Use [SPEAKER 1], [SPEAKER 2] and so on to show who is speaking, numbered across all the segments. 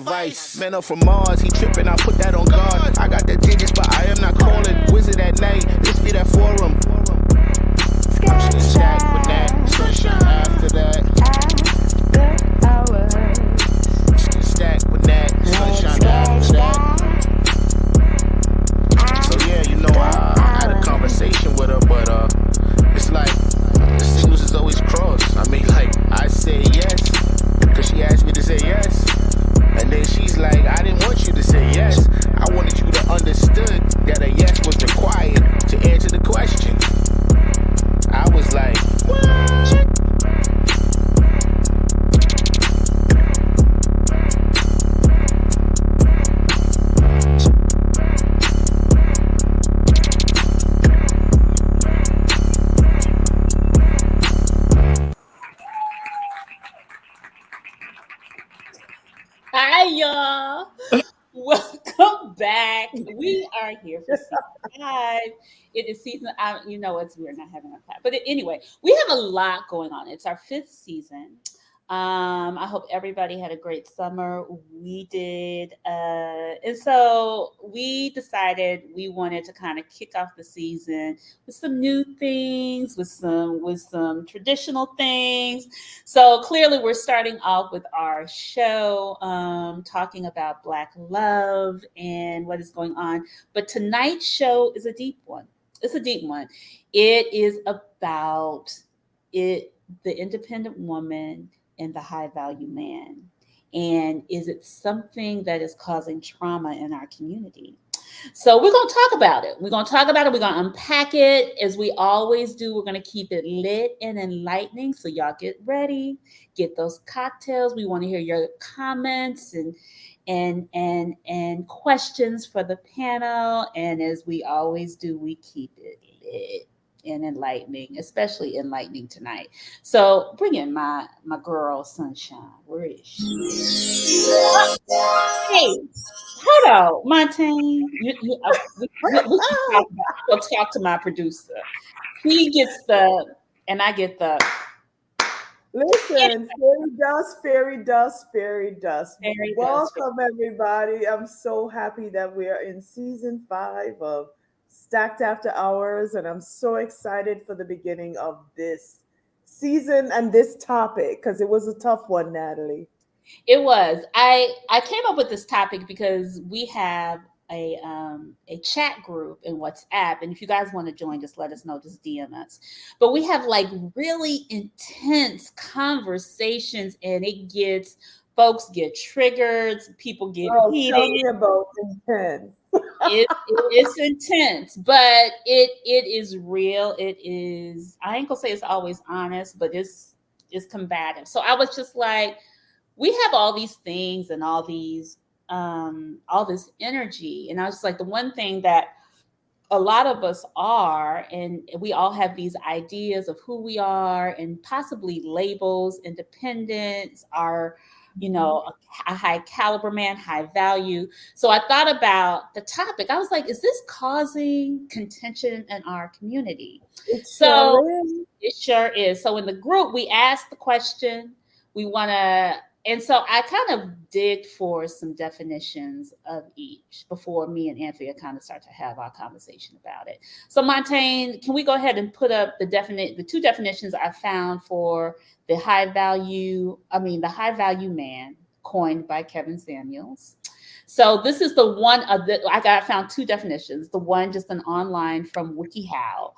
[SPEAKER 1] my vice. Man up from Mars, he tripping, I put that on guard. I got the digits, but I am not calling. Wizard at night, this be that forum. I'm just stacked with that. Sunshine after that. Just stacked with that. Sunshine after that. So yeah, you know, I had a conversation with her, but it's like the signals is always crossed. I mean, like, I say yes, because she asked me to say yes. And then she's like, I didn't want you to say yes. I wanted you to understood that a yes was required to answer the question. I was like, what?
[SPEAKER 2] Hi, y'all. Welcome back. We are here for season 5. It is season, you know, we're not having a clap. But anyway, we have a lot going on. It's our 5th season. I hope everybody had a great summer. We did. And so we decided we wanted to kind of kick off the season with some new things, with some traditional things. So clearly we're starting off with our show, talking about Black love and what is going on. But tonight's show is a deep one. It's a deep one. It is about the independent woman and the high value man. And is it something that is causing trauma in our community? So we're going to talk about it. We're going to talk about it. We're going to unpack it as we always do. We're going to keep it lit and enlightening. So y'all get ready, get those cocktails. We want to hear your comments and questions for the panel. And as we always do, we keep it lit and enlightening, especially enlightening tonight. So bring in my girl Sunshine. Where is she? Hey, hold on, Montaigne. We'll talk to my producer. He gets the, and I get the.
[SPEAKER 3] Listen, fairy dust, fairy dust, fairy dust.
[SPEAKER 2] Fairy
[SPEAKER 3] Welcome, everybody. I'm so happy that we are in season 5 of Stacked After Hours, and I'm so excited for the beginning of this season and this topic because it was a tough one, Natalie.
[SPEAKER 2] It was. I came up with this topic because we have a chat group in WhatsApp, and if you guys want to join, just let us know. Just DM us. But we have like really intense conversations, and folks get triggered, people get heated.
[SPEAKER 3] Tell me about intense.
[SPEAKER 2] It's intense, but it is real. It is. I ain't gonna say it's always honest, but it's combative. So I was just like, we have all these things and all this energy, and I was just like, the one thing that a lot of us are, and we all have these ideas of who we are, and possibly labels, independence, are, you know, a high caliber man, high value. So I thought about the topic. I was like, is this causing contention in our community? It sure is. So in the group, we asked the question. And so I kind of digged for some definitions of each before me and Anthea kind of start to have our conversation about it. So Montaigne, can we go ahead and put up the 2 definitions I found for the high value man, coined by Kevin Samuels. So this is the one I found 2 definitions. The one just an online from WikiHow.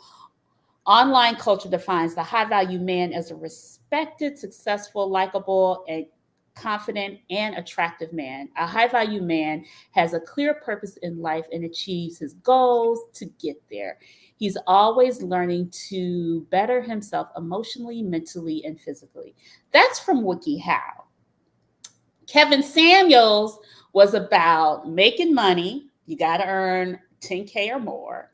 [SPEAKER 2] Online culture defines the high value man as a respected, successful, likable, and confident and attractive man. A high value man has a clear purpose in life and achieves his goals to get there. He's always learning to better himself emotionally, mentally, and physically. That's from WikiHow. Kevin Samuels was about making money. You got to earn 10K or more,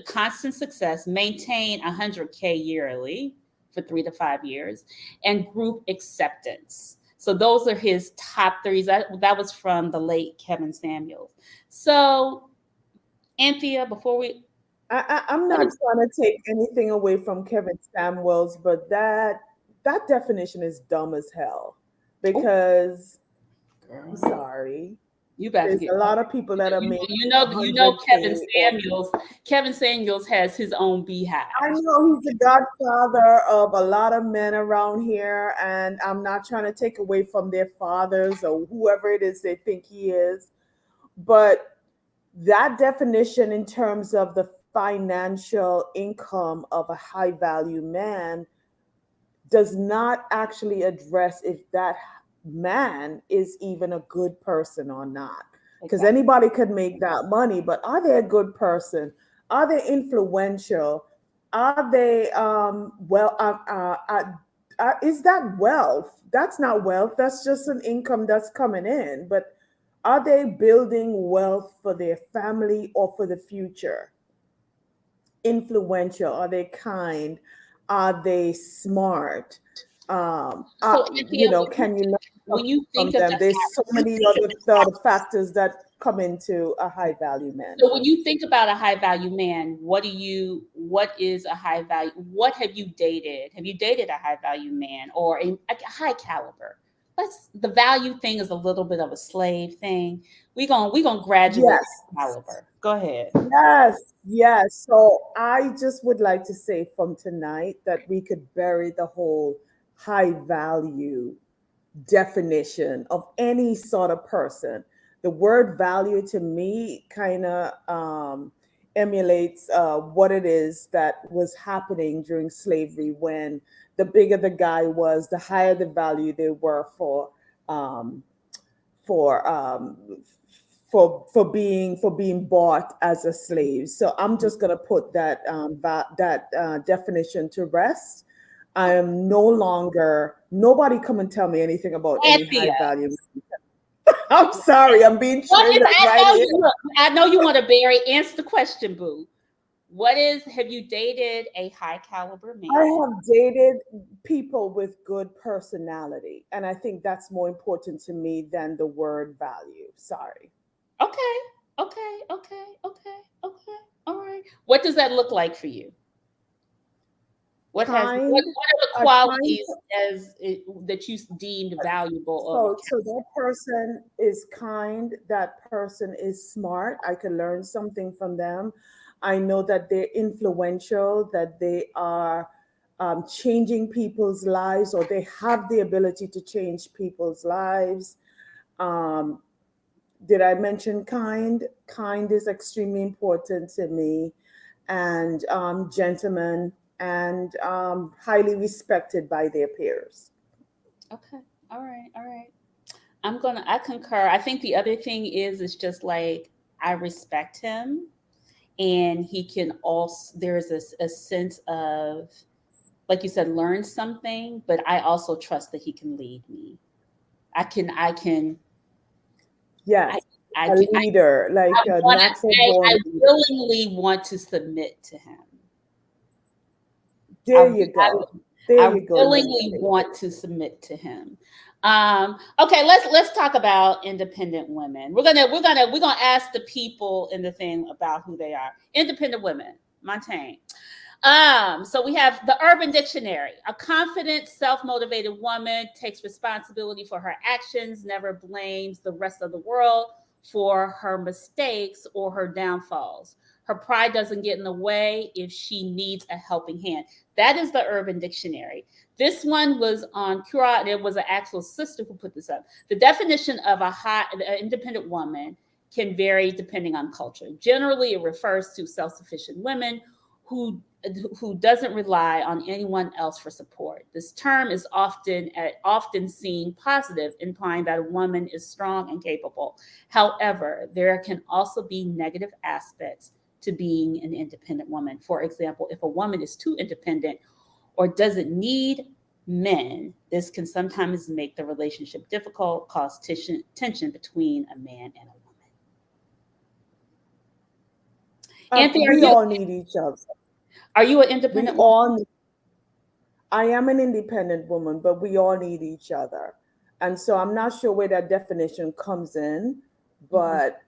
[SPEAKER 2] constant success, maintain 100K yearly for 3 to 5 years, and group acceptance. So those are his top 3s. That was from the late Kevin Samuels. So, Anthea, before we...
[SPEAKER 3] I'm not trying to take anything away from Kevin Samuels, but that definition is dumb as hell. Because I'm
[SPEAKER 2] Girl,
[SPEAKER 3] sorry.
[SPEAKER 2] you about to
[SPEAKER 3] There's
[SPEAKER 2] get
[SPEAKER 3] a lot of people that are making
[SPEAKER 2] you know
[SPEAKER 3] 100K or
[SPEAKER 2] Kevin Samuels has his own
[SPEAKER 3] I
[SPEAKER 2] beehive.
[SPEAKER 3] know he's the godfather of a lot of men around here, and I'm not trying to take away from their fathers or whoever it is they think he is. But that definition, in terms of the financial income of a high value man, does not actually address if that man is even a good person or not. Because
[SPEAKER 2] Exactly.
[SPEAKER 3] anybody could make that money, but are they a good person? Are they influential? Are they is that wealth? That's not wealth. That's just an income that's coming in. But are they building wealth for their family or for the future? Influential? Are they kind? Are they smart?
[SPEAKER 2] So Anthea,
[SPEAKER 3] Can you learn
[SPEAKER 2] when
[SPEAKER 3] something
[SPEAKER 2] you
[SPEAKER 3] from
[SPEAKER 2] think of
[SPEAKER 3] them? There's so many other factors that come into a high value man
[SPEAKER 2] so
[SPEAKER 3] for
[SPEAKER 2] when you
[SPEAKER 3] me.
[SPEAKER 2] think about a high value man, what is a high value? What have you dated? Have you dated a high value man or a high caliber? Let's the value thing is a little bit of a slave thing. We gonna graduate
[SPEAKER 3] Yes,
[SPEAKER 2] to caliber. Go ahead.
[SPEAKER 3] yes, yes. So I just would like to say from tonight that we could bury the whole high value definition of any sort of person. The word value to me kind of emulates what it is that was happening during slavery, when the bigger the guy was, the higher the value they were um, for being bought as a slave. So I'm just gonna put that definition to rest. I am no longer, nobody come and tell me anything about any high
[SPEAKER 2] Anthea,
[SPEAKER 3] value. I'm sorry, I'm being
[SPEAKER 2] what is
[SPEAKER 3] triggered right here.
[SPEAKER 2] I know you want to bury. Answer the question, boo. What is have you dated a high caliber
[SPEAKER 3] I
[SPEAKER 2] man?
[SPEAKER 3] have dated people with good personality, and I think that's more important to me than the word value. Sorry.
[SPEAKER 2] Okay, okay. All right. What does that look like for you?
[SPEAKER 3] Kind,
[SPEAKER 2] What are the
[SPEAKER 3] a kind.
[SPEAKER 2] qualities that you deemed valuable of a
[SPEAKER 3] So that person is kind, that person is smart. I could learn something from them. I know that they're influential, that they are changing people's lives, or they have the ability to change people's lives. Um, did I mention kind? Kind is extremely important to me, and gentlemen, and highly respected by their peers.
[SPEAKER 2] okay. All right. I concur. I think the other thing is just like I respect him and he can also there's a sense of like you said, learn something, but I also trust that he can lead me. I can I
[SPEAKER 3] Yes,
[SPEAKER 2] I
[SPEAKER 3] a
[SPEAKER 2] can
[SPEAKER 3] leader,
[SPEAKER 2] I
[SPEAKER 3] like a
[SPEAKER 2] want
[SPEAKER 3] natural
[SPEAKER 2] I
[SPEAKER 3] born leader.
[SPEAKER 2] willingly want to submit to him.
[SPEAKER 3] There you go. There
[SPEAKER 2] I
[SPEAKER 3] you go,
[SPEAKER 2] willingly
[SPEAKER 3] Nancy.
[SPEAKER 2] want to submit to him. Okay, let's talk about independent women. We're gonna ask the people in the thing about who they are. Independent women, Montaigne. So we have the Urban Dictionary. A confident, self-motivated woman takes responsibility for her actions, never blames the rest of the world for her mistakes or her downfalls. Her pride doesn't get in the way if she needs a helping hand. That is the Urban Dictionary. This one was on Cura, and it was an actual sister who put this up. The definition of an independent woman can vary depending on culture. Generally, it refers to self-sufficient women who doesn't rely on anyone else for support. This term is often seen positive, implying that a woman is strong and capable. However, there can also be negative aspects to being an independent woman. For example, if a woman is too independent or doesn't need men, this can sometimes make the relationship difficult, cause tension between a man and a woman. Anthony,
[SPEAKER 3] We all need each other.
[SPEAKER 2] are you an
[SPEAKER 3] We
[SPEAKER 2] independent woman?
[SPEAKER 3] all, I am an independent woman, but we all need each other. And so I'm not sure where that definition comes in,
[SPEAKER 2] Mhm.
[SPEAKER 3] but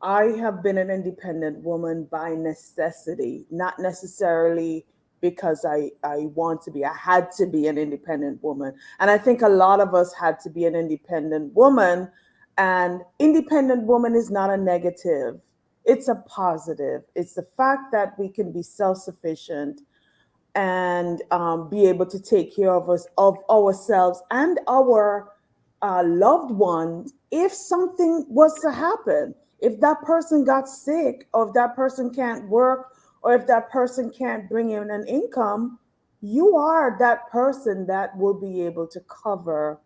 [SPEAKER 3] I have been an independent woman by necessity, not necessarily because I want to be. I had to be an independent woman. And I think a lot of us had to be an independent woman. And independent woman is not a negative, it's a positive. It's the fact that we can be self sufficient and be able to take care of us, of ourselves and our loved ones if something was to happen. If that person got sick, or if that person can't work, or if that person can't bring in an income, you are that person that will be able to cover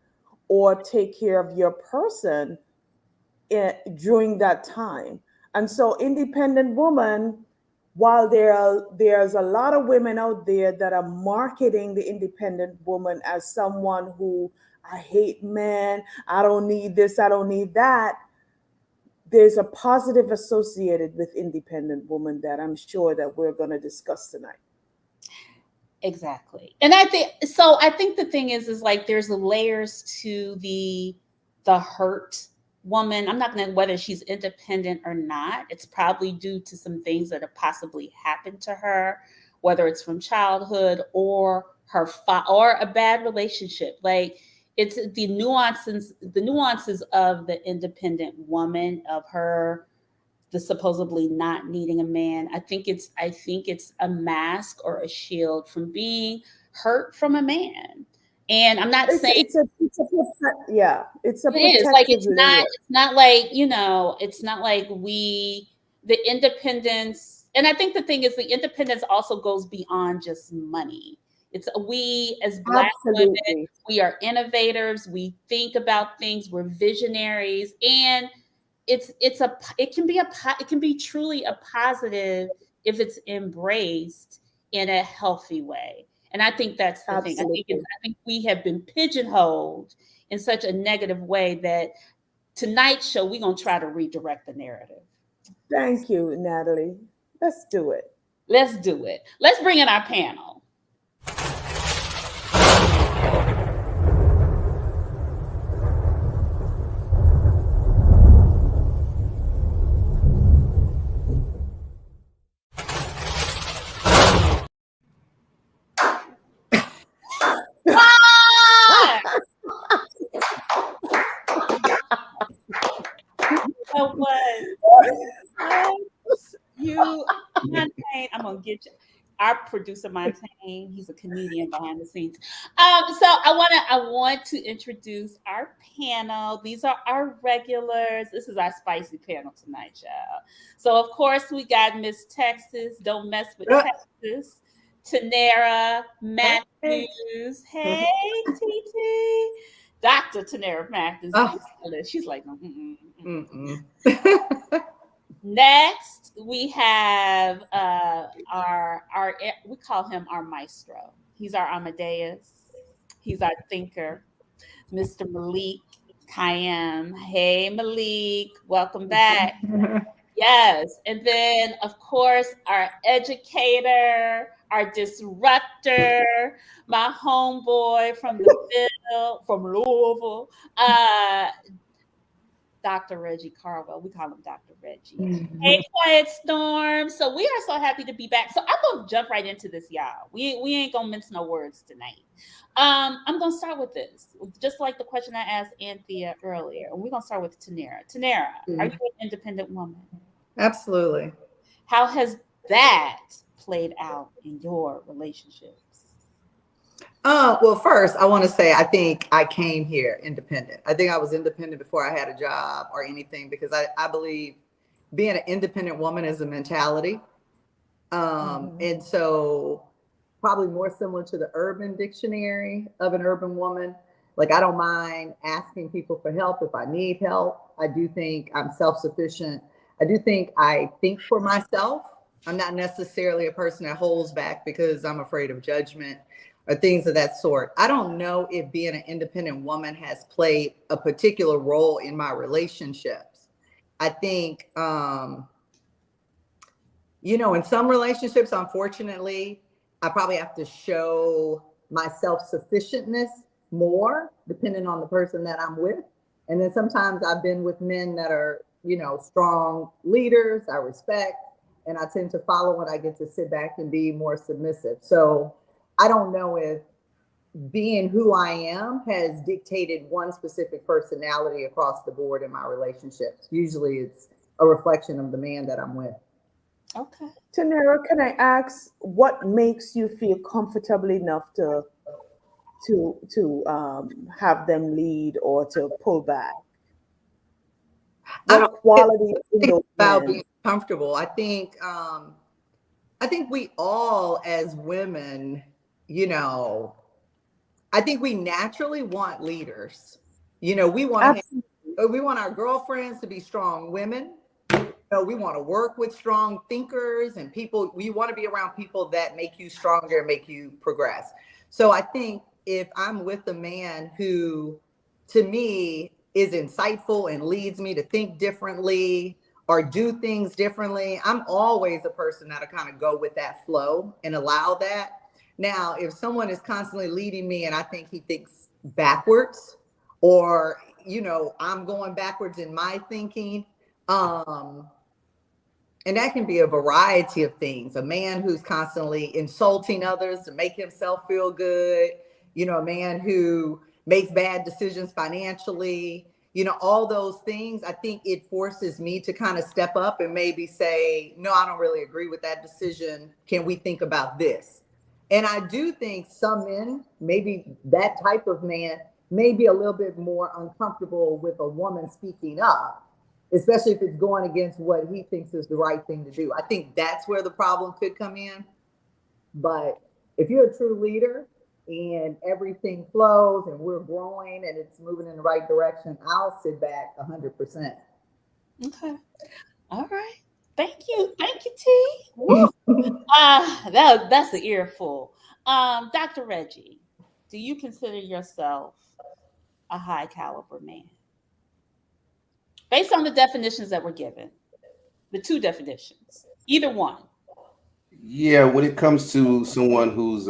[SPEAKER 3] or take care of your person during that time. And so, independent woman, while there's a lot of women out there that are marketing the independent woman as someone who, I hate men, I don't need this, I don't need that, there's a positive associated with independent woman that I'm sure that we're going to discuss tonight.
[SPEAKER 2] Exactly. And I think so. I think the thing is like there's layers to the hurt woman. I'm not going to, whether she's independent or not, it's probably due to some things that have possibly happened to her, whether it's from childhood or or a bad relationship. Like it's the nuances of the independent woman, of her, the supposedly not needing a man. I think it's a mask or a shield from being hurt from a man. And I'm not saying
[SPEAKER 3] Yeah, it's a
[SPEAKER 2] it is like
[SPEAKER 3] protective layer.
[SPEAKER 2] it's not like, it's not like we the independence. And I think the thing is the independence also goes beyond just money. It's we as Black women,
[SPEAKER 3] Absolutely.
[SPEAKER 2] we are innovators, we think about things, we're visionaries, and it can be truly a positive if it's embraced in a healthy way. And I think that's the thing.
[SPEAKER 3] Absolutely.
[SPEAKER 2] I think we have been pigeonholed in such a negative way that tonight's show we're gonna try to redirect the narrative.
[SPEAKER 3] Thank you, Natalie. Let's do it.
[SPEAKER 2] Let's do it. Let's bring in our panel. Ah! You know what? You, Montaigne, I'm gonna get you. Our producer Montaigne, he's a comedian behind the scenes. So I want to introduce our panel. These are our regulars. This is our spicy panel tonight, y'all. So of course we got Miss Texas. Don't mess with Texas. Tanera Matthews. Hey, TT. Dr. Tanera Matthews. She's like, Next, we have our we call him our maestro. He's our Amadeus. He's our thinker, Mr. Malik Kayam. Hey, Malik, welcome back. Yes, and then of course our educator, our disruptor, my homeboy from from Louisville, Dr. Reggie Carwell. We call him Dr. Reggie. Hey, Quiet Storm. So we are so happy to be back. So I'm gonna jump right into this, y'all. We ain't gonna mince no words tonight. I'm gonna start with this, just like the question I asked Anthea earlier. We're gonna start with Tanera. Tanera, are you an independent woman?
[SPEAKER 4] Absolutely.
[SPEAKER 2] How has that played out in your relationships?
[SPEAKER 4] Well, first, I want to say I think I came here independent. I think I was independent before I had a job or anything, because I believe being an independent woman is a mentality. And so probably more similar to the Urban Dictionary of an urban woman. Like, I don't mind asking people for help if I need help. I do think I'm self-sufficient. I do think I think for myself. I'm not necessarily a person that holds back because I'm afraid of judgment or things of that sort. I don't know if being an independent woman has played a particular role in my relationships. I think, in some relationships, unfortunately, I probably have to show my self-sufficientness more, depending on the person that I'm with. And then sometimes I've been with men that are, strong leaders I respect. and I tend to follow when I get to sit back and be more submissive. So I don't know if being who I am has dictated one specific personality across the board in my relationships. Usually it's a reflection of the man that I'm with.
[SPEAKER 2] Okay.
[SPEAKER 3] Tanera, can I ask what makes you feel comfortable enough to have them lead or to pull back?
[SPEAKER 4] I
[SPEAKER 3] What
[SPEAKER 4] don't
[SPEAKER 3] qualities in
[SPEAKER 4] think
[SPEAKER 3] those
[SPEAKER 4] about
[SPEAKER 3] men?
[SPEAKER 4] being comfortable. I think we all as women, you know, I think we naturally want leaders. You know,
[SPEAKER 3] Absolutely.
[SPEAKER 4] we want our girlfriends to be strong women. You know, we want to work with strong thinkers and people. We want to be around people that make you stronger, make you progress. So I think if I'm with a man who, to me, is insightful and leads me to think differently or do things differently, I'm always a person that'll kind of go with that flow and allow that. Now, if someone is constantly leading me and I think he thinks backwards, or, you know, I'm going backwards in my thinking, um, and that can be a variety of things. A man who's constantly insulting others to make himself feel good, you know, a man who makes bad decisions financially, you know, all those things. I think it forces me to kind of step up and maybe say, no, I don't really agree with that decision. Can we think about this? And I do think some men, maybe that type of man, may be a little bit more uncomfortable with a woman speaking up, especially if it's going against what he thinks is the right thing to do. I think that's where the problem could come in. But if you're a true leader and everything flows and we're growing and it's moving in the right direction, I'll sit back 100%.
[SPEAKER 2] Okay. All right. Thank you, T. Woo. That's the earful. Dr. Reggie, do you consider yourself a high caliber man? Based on the definitions that were given, the two definitions, either one.
[SPEAKER 5] Yeah, when it comes to someone who's,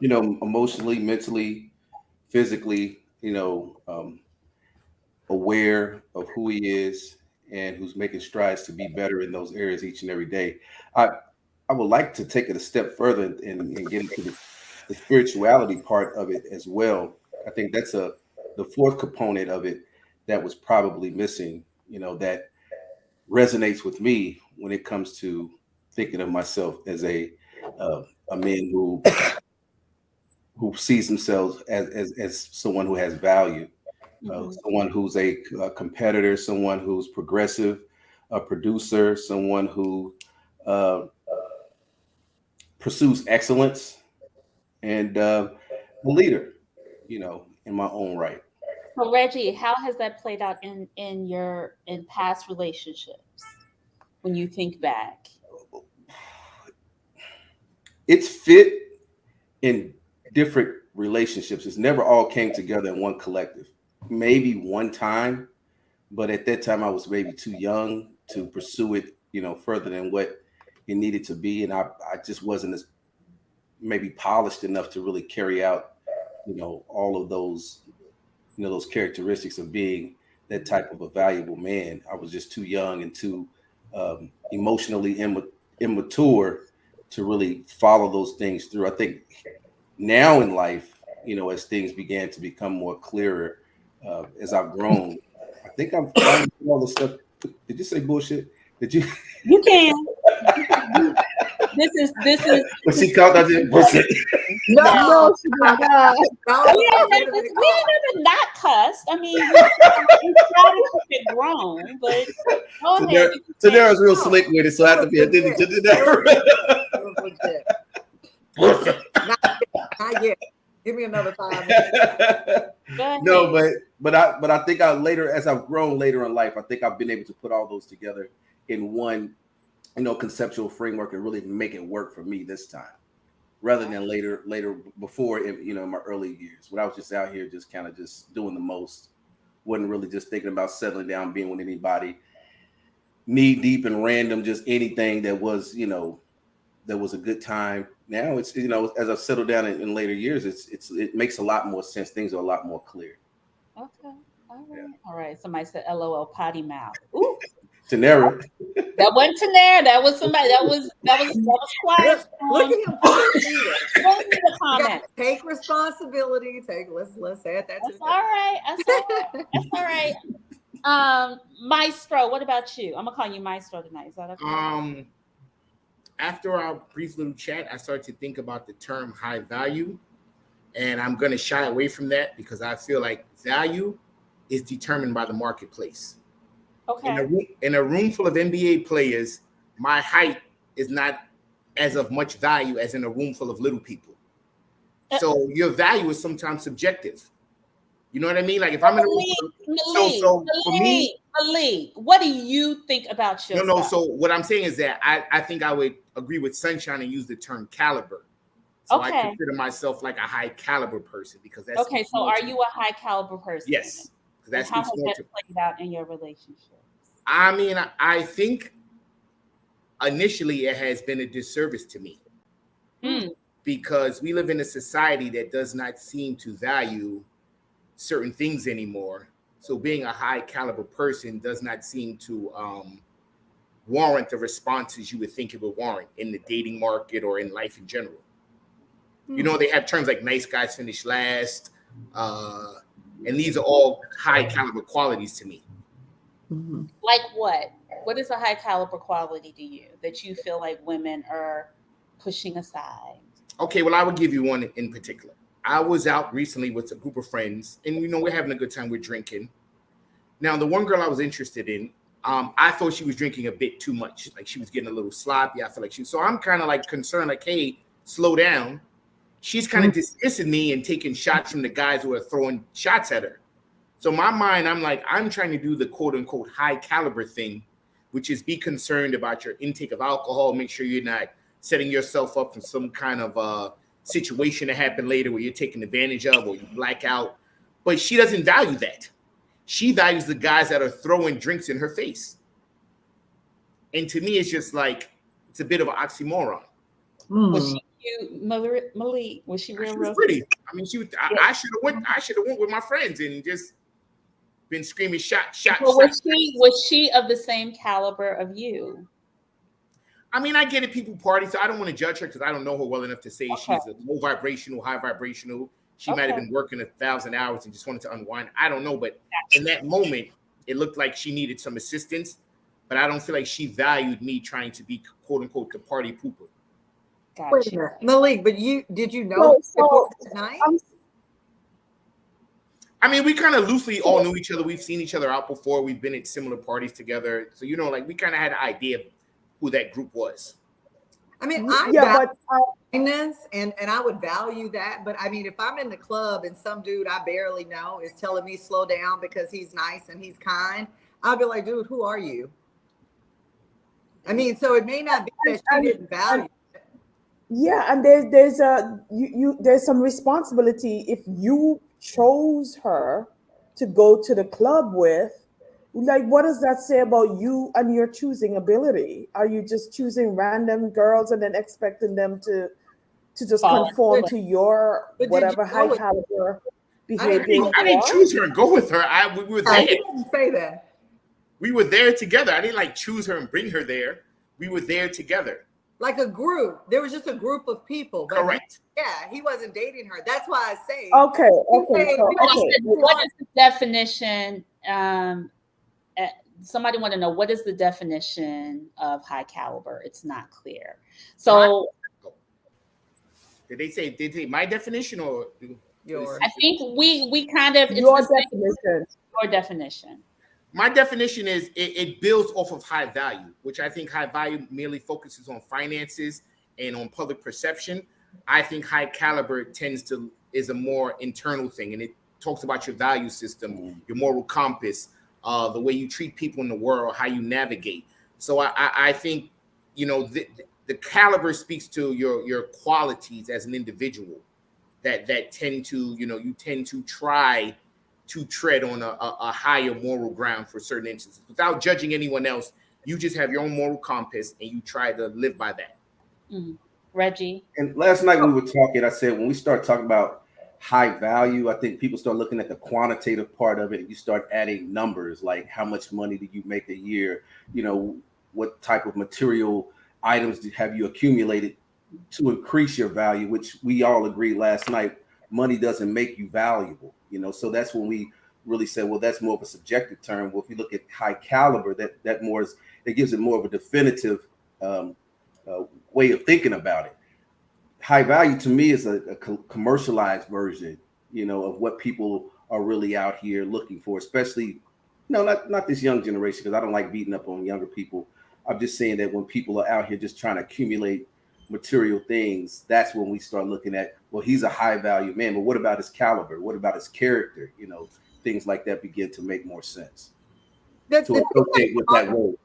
[SPEAKER 5] emotionally, mentally, physically, aware of who he is and who's making strides to be better in those areas each and every day, I I would like to take it a step further and get into the spirituality part of it as well. I think that's the fourth component of it that was probably missing. That resonates with me when it comes to thinking of myself as a man who sees themselves as someone who has value,
[SPEAKER 2] Mhm.
[SPEAKER 5] someone who's a competitor, someone who's progressive, a producer, someone who uh, pursues excellence, and a leader, in my own right.
[SPEAKER 2] So Reggie, how has that played out in past relationships when you think back?
[SPEAKER 5] It's fit in different relationships. It's never all came together in one collective. Maybe one time, but at that time I was maybe too young to pursue it, further than what it needed to be, and I just wasn't as maybe polished enough to really carry out, all of those, those characteristics of being that type of a valuable man. I was just too young and too emotionally immature to really follow those things through. I think now in life, as things began to become more clearer, as I've grown, I think I'm finding all the stuff. Did you say bullshit? Did you?
[SPEAKER 2] You can. This is
[SPEAKER 5] But she called that bullshit.
[SPEAKER 4] No,
[SPEAKER 2] that
[SPEAKER 3] No, she did not.
[SPEAKER 4] no,
[SPEAKER 2] we ain't
[SPEAKER 4] that's
[SPEAKER 2] never,
[SPEAKER 4] what it
[SPEAKER 2] we
[SPEAKER 4] called.
[SPEAKER 2] ain't never not cussed. I mean, we try to keep it grown, but go ahead. You can say
[SPEAKER 5] Tadera's real
[SPEAKER 4] No,
[SPEAKER 5] slick with it, so I have to be addicted to
[SPEAKER 4] It was legit.
[SPEAKER 5] that.
[SPEAKER 4] Not yet. Give me another 5 minutes.
[SPEAKER 2] go ahead.
[SPEAKER 5] No, but I think I later, as I've grown later in life, I think I've been able to put all those together in one, conceptual framework and really make it work for me this time, rather than later before, in my early years when I was just out here just kind of just doing the most, wasn't really just thinking about settling down, being with anybody, knee deep and random, just anything that was, that was a good time. Now it's, as I've settled down in later years, it makes a lot more sense. Things are a lot more clear.
[SPEAKER 2] Okay. All
[SPEAKER 5] Yeah.
[SPEAKER 2] right. All right. Somebody said LOL potty mouth. Ooh.
[SPEAKER 5] Tanera.
[SPEAKER 2] That wasn't Tanera. That was somebody. That was quiet.
[SPEAKER 4] Look at him pulling teeth.
[SPEAKER 2] Don't need a comment.
[SPEAKER 4] Take responsibility. Let's add that
[SPEAKER 2] That's
[SPEAKER 4] to
[SPEAKER 2] all right. That's all right. That's all right. Maestro, what about you? I'm gonna call you Maestro tonight. Is that okay?
[SPEAKER 6] After our brief little chat, I started to think about the term high value, and I'm going to shy away from that because I feel like value is determined by the marketplace.
[SPEAKER 2] Okay.
[SPEAKER 6] In a room full of NBA players, my height is not as of much value as in a room full of little people. So your value is sometimes subjective. You know what I mean? Like if I'm in a room,
[SPEAKER 2] Malik, what do you think about yourself?
[SPEAKER 6] No. So what I'm saying is that I think I would agree with Sunshine and use the term caliber. So I consider myself like a high caliber person because that's
[SPEAKER 2] okay. So are you a high caliber person?
[SPEAKER 6] Yes.
[SPEAKER 2] That's how has that played out in your relationships?
[SPEAKER 6] I mean, I think initially it has been a disservice to me because we live in a society that does not seem to value certain things anymore. So being a high caliber person does not seem to warrant the responses you would think it would warrant in the dating market or in life in general. You know, they have terms like nice guys finish last. And these are all high caliber qualities to me.
[SPEAKER 4] Mm-hmm.
[SPEAKER 2] Like what? What is a high caliber quality to you that you feel like women are pushing aside? Okay, well, I would give you one in particular. I was out recently with a group of friends, and you know, we're having a good time. We're drinking. Now, the one girl I was interested in, I thought she was drinking a bit too much. Like she was getting a little sloppy. I feel like so I'm kind of like concerned, like, hey, slow down. She's kind of dismissing me and taking shots from the guys who are throwing shots at her. So in my mind, I'm like, I'm trying to do the quote unquote high caliber thing, which is be concerned about your intake of alcohol. Make sure you're not setting yourself up for some kind of situation to happen later where you're taken advantage of or you black out. But she doesn't value that. She values the guys that are throwing drinks in her face. And to me, it's just like, it's a bit of an oxymoron. Was she cute, Malik? Was she real?
[SPEAKER 6] She was pretty. I mean, I should have went with my friends and just been screaming shot.
[SPEAKER 2] Well, was she of the same caliber of you?
[SPEAKER 6] I mean, I get it. People party, so I don't want to judge her because I don't know her well enough to say she's a low vibrational, high vibrational. She might have been working 1,000 hours and just wanted to unwind. I don't know, but in that moment, it looked like she needed some assistance. But I don't feel like she valued me trying to be quote unquote the party pooper.
[SPEAKER 2] Gotcha.
[SPEAKER 4] Wait a minute, Malik, but did you know before tonight?
[SPEAKER 6] I mean, we kind of loosely all knew each other. We've seen each other out before. We've been at similar parties together. So, you know, like we kind of had an idea of who that group was.
[SPEAKER 4] I mean, I kindness and I would value that. But I mean, if I'm in the club and some dude I barely know is telling me slow down because he's nice and he's kind, I'll be like, dude, who are you? I mean, so it may not be that she didn't value it.
[SPEAKER 3] Yeah, and there's some responsibility if you chose her to go to the club with. Like, what does that say about you and your choosing ability? Are you just choosing random girls and then expecting them to just conform to your whatever high caliber behavior?
[SPEAKER 6] I didn't choose her and go with her. We were there.
[SPEAKER 4] I didn't say that.
[SPEAKER 6] We were there together. I didn't like choose her and bring her there. We were there together.
[SPEAKER 4] Like a group. There was just a group of people. But
[SPEAKER 6] correct.
[SPEAKER 4] He wasn't dating her. That's why I say.
[SPEAKER 3] Okay.
[SPEAKER 2] What is the definition? Somebody want to know, what is the definition of high caliber? It's not clear. So
[SPEAKER 6] did they say my definition or
[SPEAKER 4] yours?
[SPEAKER 2] I think we kind of
[SPEAKER 3] your definition.
[SPEAKER 2] Your definition.
[SPEAKER 6] My definition is it builds off of high value, which I think high value merely focuses on finances and on public perception. I think high caliber is a more internal thing, and it talks about your value system, your moral compass, the way you treat people in the world, how you navigate. So I think, you know, the caliber speaks to your qualities as an individual that tend to, you know, you tend to try to tread on a higher moral ground for certain instances without judging anyone else. You just have your own moral compass and you try to live by that.
[SPEAKER 2] Mm-hmm. Reggie.
[SPEAKER 5] And last night we were talking, I said, when we start talking about high value, I think people start looking at the quantitative part of it. You start adding numbers like how much money do you make a year? You know, what type of material items have you accumulated to increase your value, which we all agreed last night, money doesn't make you valuable. You know, so that's when we really said, well, that's more of a subjective term. Well, if you look at high caliber, that more is, it gives it more of a definitive way of thinking about it. High value to me is a commercialized version, you know, of what people are really out here looking for, especially, no, not this young generation, because I don't like beating up on younger people. I'm just saying that when people are out here just trying to accumulate material things, that's when we start looking at, well, he's a high value man, but what about his caliber? What about his character? You know, things like that begin to make more sense to associate with that word.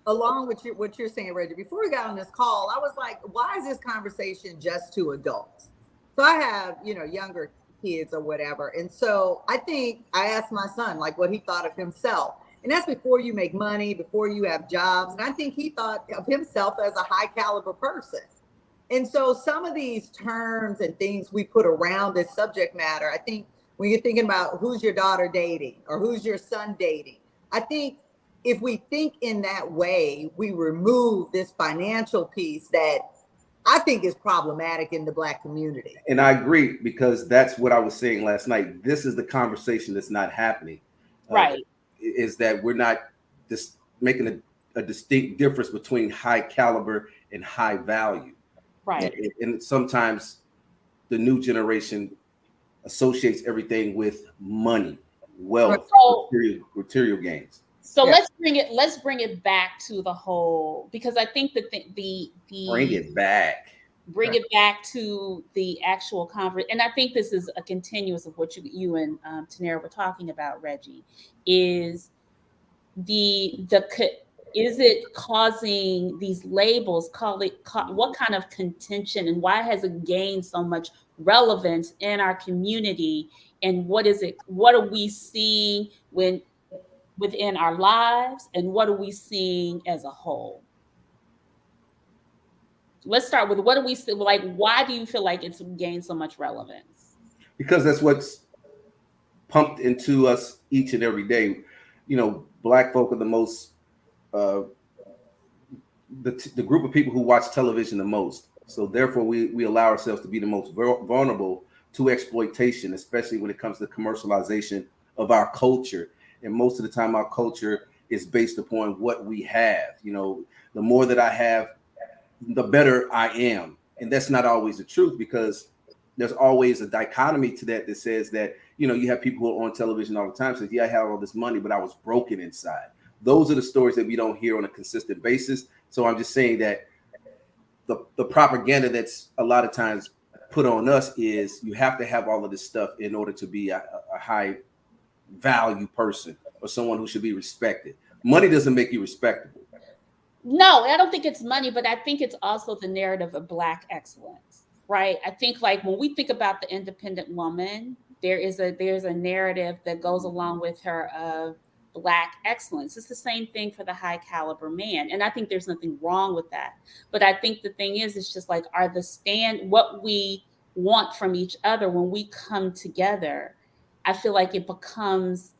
[SPEAKER 4] Along with what you're saying, Reggie, before we got on this call, I was like, why is this conversation just to adults? So I have, you know, younger kids or whatever. And so I think I asked my son, like, what he thought of himself. And that's before you make money, before you have jobs. And I think he thought of himself as a high caliber person. And so some of these terms and things we put around this subject matter, I think when you're thinking about who's your daughter dating or who's your son dating, I think if we think in that way, we remove this financial piece that I think is problematic in the Black community.
[SPEAKER 5] And I agree, because that's what I was saying last night. This is the conversation that's not happening.
[SPEAKER 2] Right.
[SPEAKER 5] Is that we're not just making a distinct difference between high caliber and high value.
[SPEAKER 2] Right.
[SPEAKER 5] And sometimes the new generation associates everything with money, wealth, material gains.
[SPEAKER 2] So let's bring it back to the whole, because I think that the
[SPEAKER 5] bring it back
[SPEAKER 2] to the actual conference. And I think this is a continuous of what you and Tanera were talking about, Reggie, is is it causing these labels, what kind of contention, and why has it gained so much relevance in our community? And what are we seeing within our lives, and what are we seeing as a whole? Let's start with, what do we see? Like, why do you feel like it's gained so much relevance?
[SPEAKER 5] Because that's what's pumped into us each and every day. You know, Black folk are the most, the group of people who watch television the most. So therefore, we allow ourselves to be the most vulnerable to exploitation, especially when it comes to commercialization of our culture. And most of the time, our culture is based upon what we have. You know, the more that I have, the better I am. And that's not always the truth, because there's always a dichotomy to that says that, you know, you have people who are on television all the time says, yeah, I have all this money, but I was broken inside. Those are the stories that we don't hear on a consistent basis. So I'm just saying that the propaganda that's a lot of times put on us is you have to have all of this stuff in order to be a high value person or someone who should be respected. Money doesn't make you respectable.
[SPEAKER 2] No, I don't think it's money, but I think it's also the narrative of Black excellence, right? I think, like, when we think about the independent woman, there's a narrative that goes along with her of Black excellence. It's the same thing for the high caliber man. And I think there's nothing wrong with that. But I think the thing is, it's just like, what we want from each other when we come together, I feel like it becomes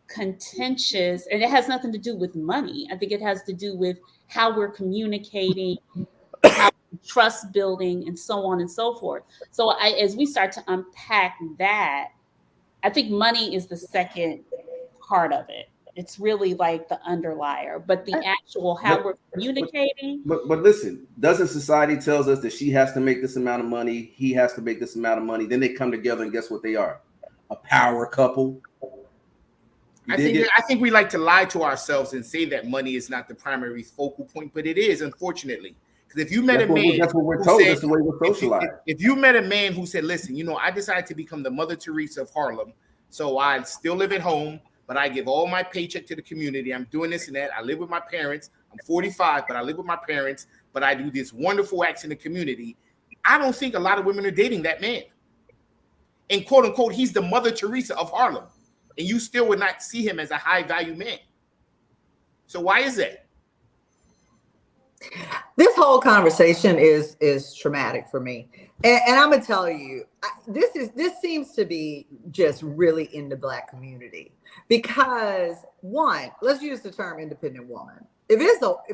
[SPEAKER 2] contentious, and it has nothing to do with money. I think it has to do with how we're communicating, how trust building, and so on and so forth. So as we start to unpack that, I think money is the second part of it. It's really like the underlier, but the actual how we're communicating.
[SPEAKER 5] But listen, doesn't society tells us that she has to make this amount of money, he has to make this amount of money, then they come together and guess what they are? A power couple.
[SPEAKER 6] I think we like to lie to ourselves and say that money is not the primary focal point, but it is, unfortunately. Because if you met a man,
[SPEAKER 5] that's what we're told. That's the way we're socialized.
[SPEAKER 6] If you met a man who said, "Listen, you know, I decided to become the Mother Teresa of Harlem, so I still live at home, but I give all my paycheck to the community. I'm doing this and that. I live with my parents. I'm 45, but I live with my parents. But I do this wonderful acts in the community." I don't think a lot of women are dating that man. And quote unquote, he's the Mother Teresa of Harlem. And you still would not see him as a high value man. So why is that?
[SPEAKER 4] This whole conversation is traumatic for me, and I'm gonna tell you, this seems to be just really in the Black community because one, let's use the term independent woman. If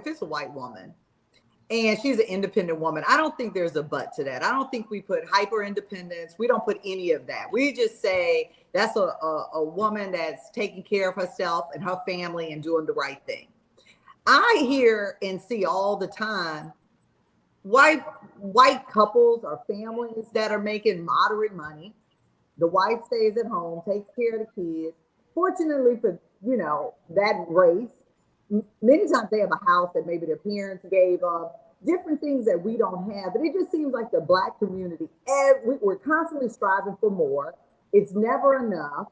[SPEAKER 4] it's a white woman and she's an independent woman, I don't think there's a but to that. I don't think we put hyper independence. We don't put any of that. We just say that's a woman that's taking care of herself and her family and doing the right thing. I hear and see all the time white couples or families that are making moderate money. The wife stays at home, takes care of the kids. Fortunately for, that race, many times they have a house that maybe their parents gave them, different things that we don't have. But it just seems like the Black community, we're constantly striving for more. It's never enough.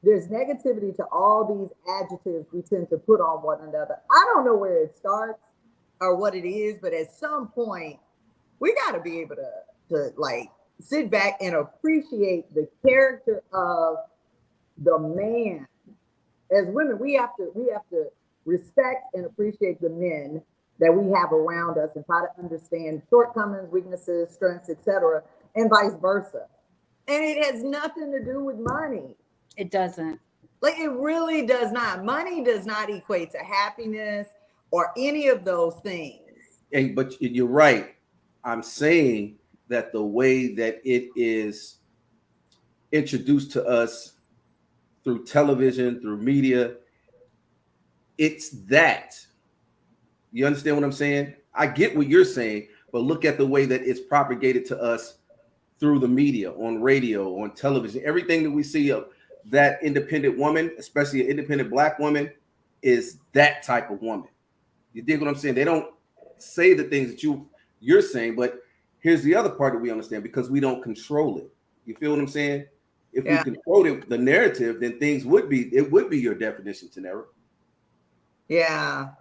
[SPEAKER 4] There's negativity to all these adjectives we tend to put on one another. I don't know where it starts or what it is, but at some point, we got to be able to like sit back and appreciate the character of the man. As women, we have to respect and appreciate the men that we have around us and try to understand shortcomings, weaknesses, strengths, etc., and vice versa. And it has nothing to do with money.
[SPEAKER 2] It doesn't.
[SPEAKER 4] Like, it really does not. Money does not equate to happiness or any of those things.
[SPEAKER 5] But you're right. I'm saying that the way that it is introduced to us through television, through media, it's that. You understand what I'm saying? I get what you're saying, but look at the way that it's propagated to us through the media, on radio, on television. Everything that we see of that independent woman, especially an independent Black woman, is that type of woman. You dig what I'm saying? They don't say the things that you're saying, but here's the other part that we understand, because we don't control it. You feel what I'm saying? If we control the narrative, then it would be your definition, Tanera.
[SPEAKER 4] Yeah.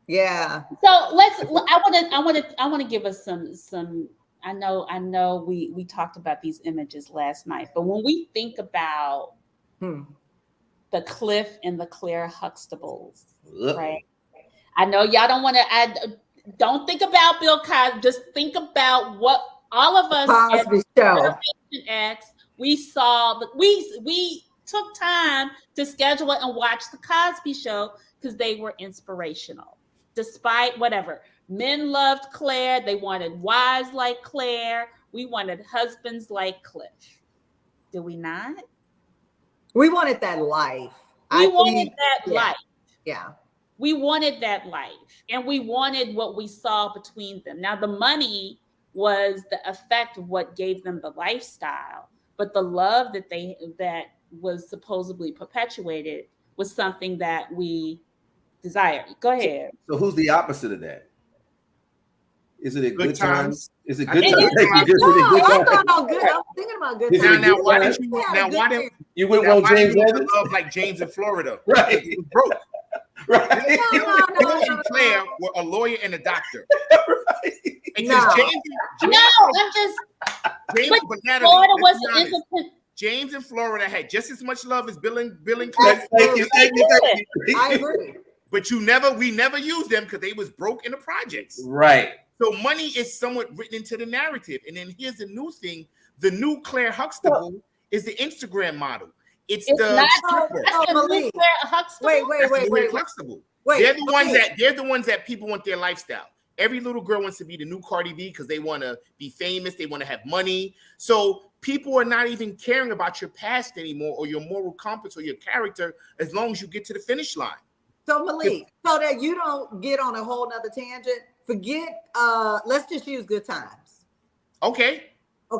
[SPEAKER 4] Yeah.
[SPEAKER 2] So I want to give us some. I know we talked about these images last night, but when we think about the Cliff and the Claire Huxtables, right? I know y'all don't want to. Don't think about Bill Cosby. Just think about what all of us
[SPEAKER 4] Cosby Show.
[SPEAKER 2] X, we saw. We took time to schedule it and watch the Cosby Show because they were inspirational. Despite whatever, men loved Claire. They wanted wives like Claire. We wanted husbands like Cliff. Did we not?
[SPEAKER 4] We wanted that life.
[SPEAKER 2] We wanted that life.
[SPEAKER 4] Yeah.
[SPEAKER 2] We wanted that life. And we wanted what we saw between them. Now, the money was the effect of what gave them the lifestyle. But the love that was supposedly perpetuated was something that we desired. Go ahead.
[SPEAKER 5] So who's the opposite of that? Is it a good times? Is it good
[SPEAKER 4] times? No, good. I'm thinking about good times.
[SPEAKER 6] Now, why didn't
[SPEAKER 5] you wouldn't want James Evans?
[SPEAKER 6] Love like James in Florida,
[SPEAKER 5] right?
[SPEAKER 6] He was broke.
[SPEAKER 5] Right.
[SPEAKER 6] Bill and Claire were a lawyer and a doctor.
[SPEAKER 5] Right.
[SPEAKER 6] James in Florida had just as much love as Bill and Claire.
[SPEAKER 5] Thank you.
[SPEAKER 4] I agree.
[SPEAKER 6] But we never used them because they was broke in the projects.
[SPEAKER 5] Right.
[SPEAKER 6] So money is somewhat written into the narrative. And then here's the new thing. The new Claire Huxtable is the Instagram model. It's the
[SPEAKER 2] Claire Huxtable.
[SPEAKER 6] Wait. Huxtable. They're the ones that people want their lifestyle. Every little girl wants to be the new Cardi B because they want to be famous. They want to have money. So people are not even caring about your past anymore or your moral compass or your character as long as you get to the finish line.
[SPEAKER 4] So Malik, so that you don't get on a whole nother tangent, let's just use Good Times.
[SPEAKER 6] Okay.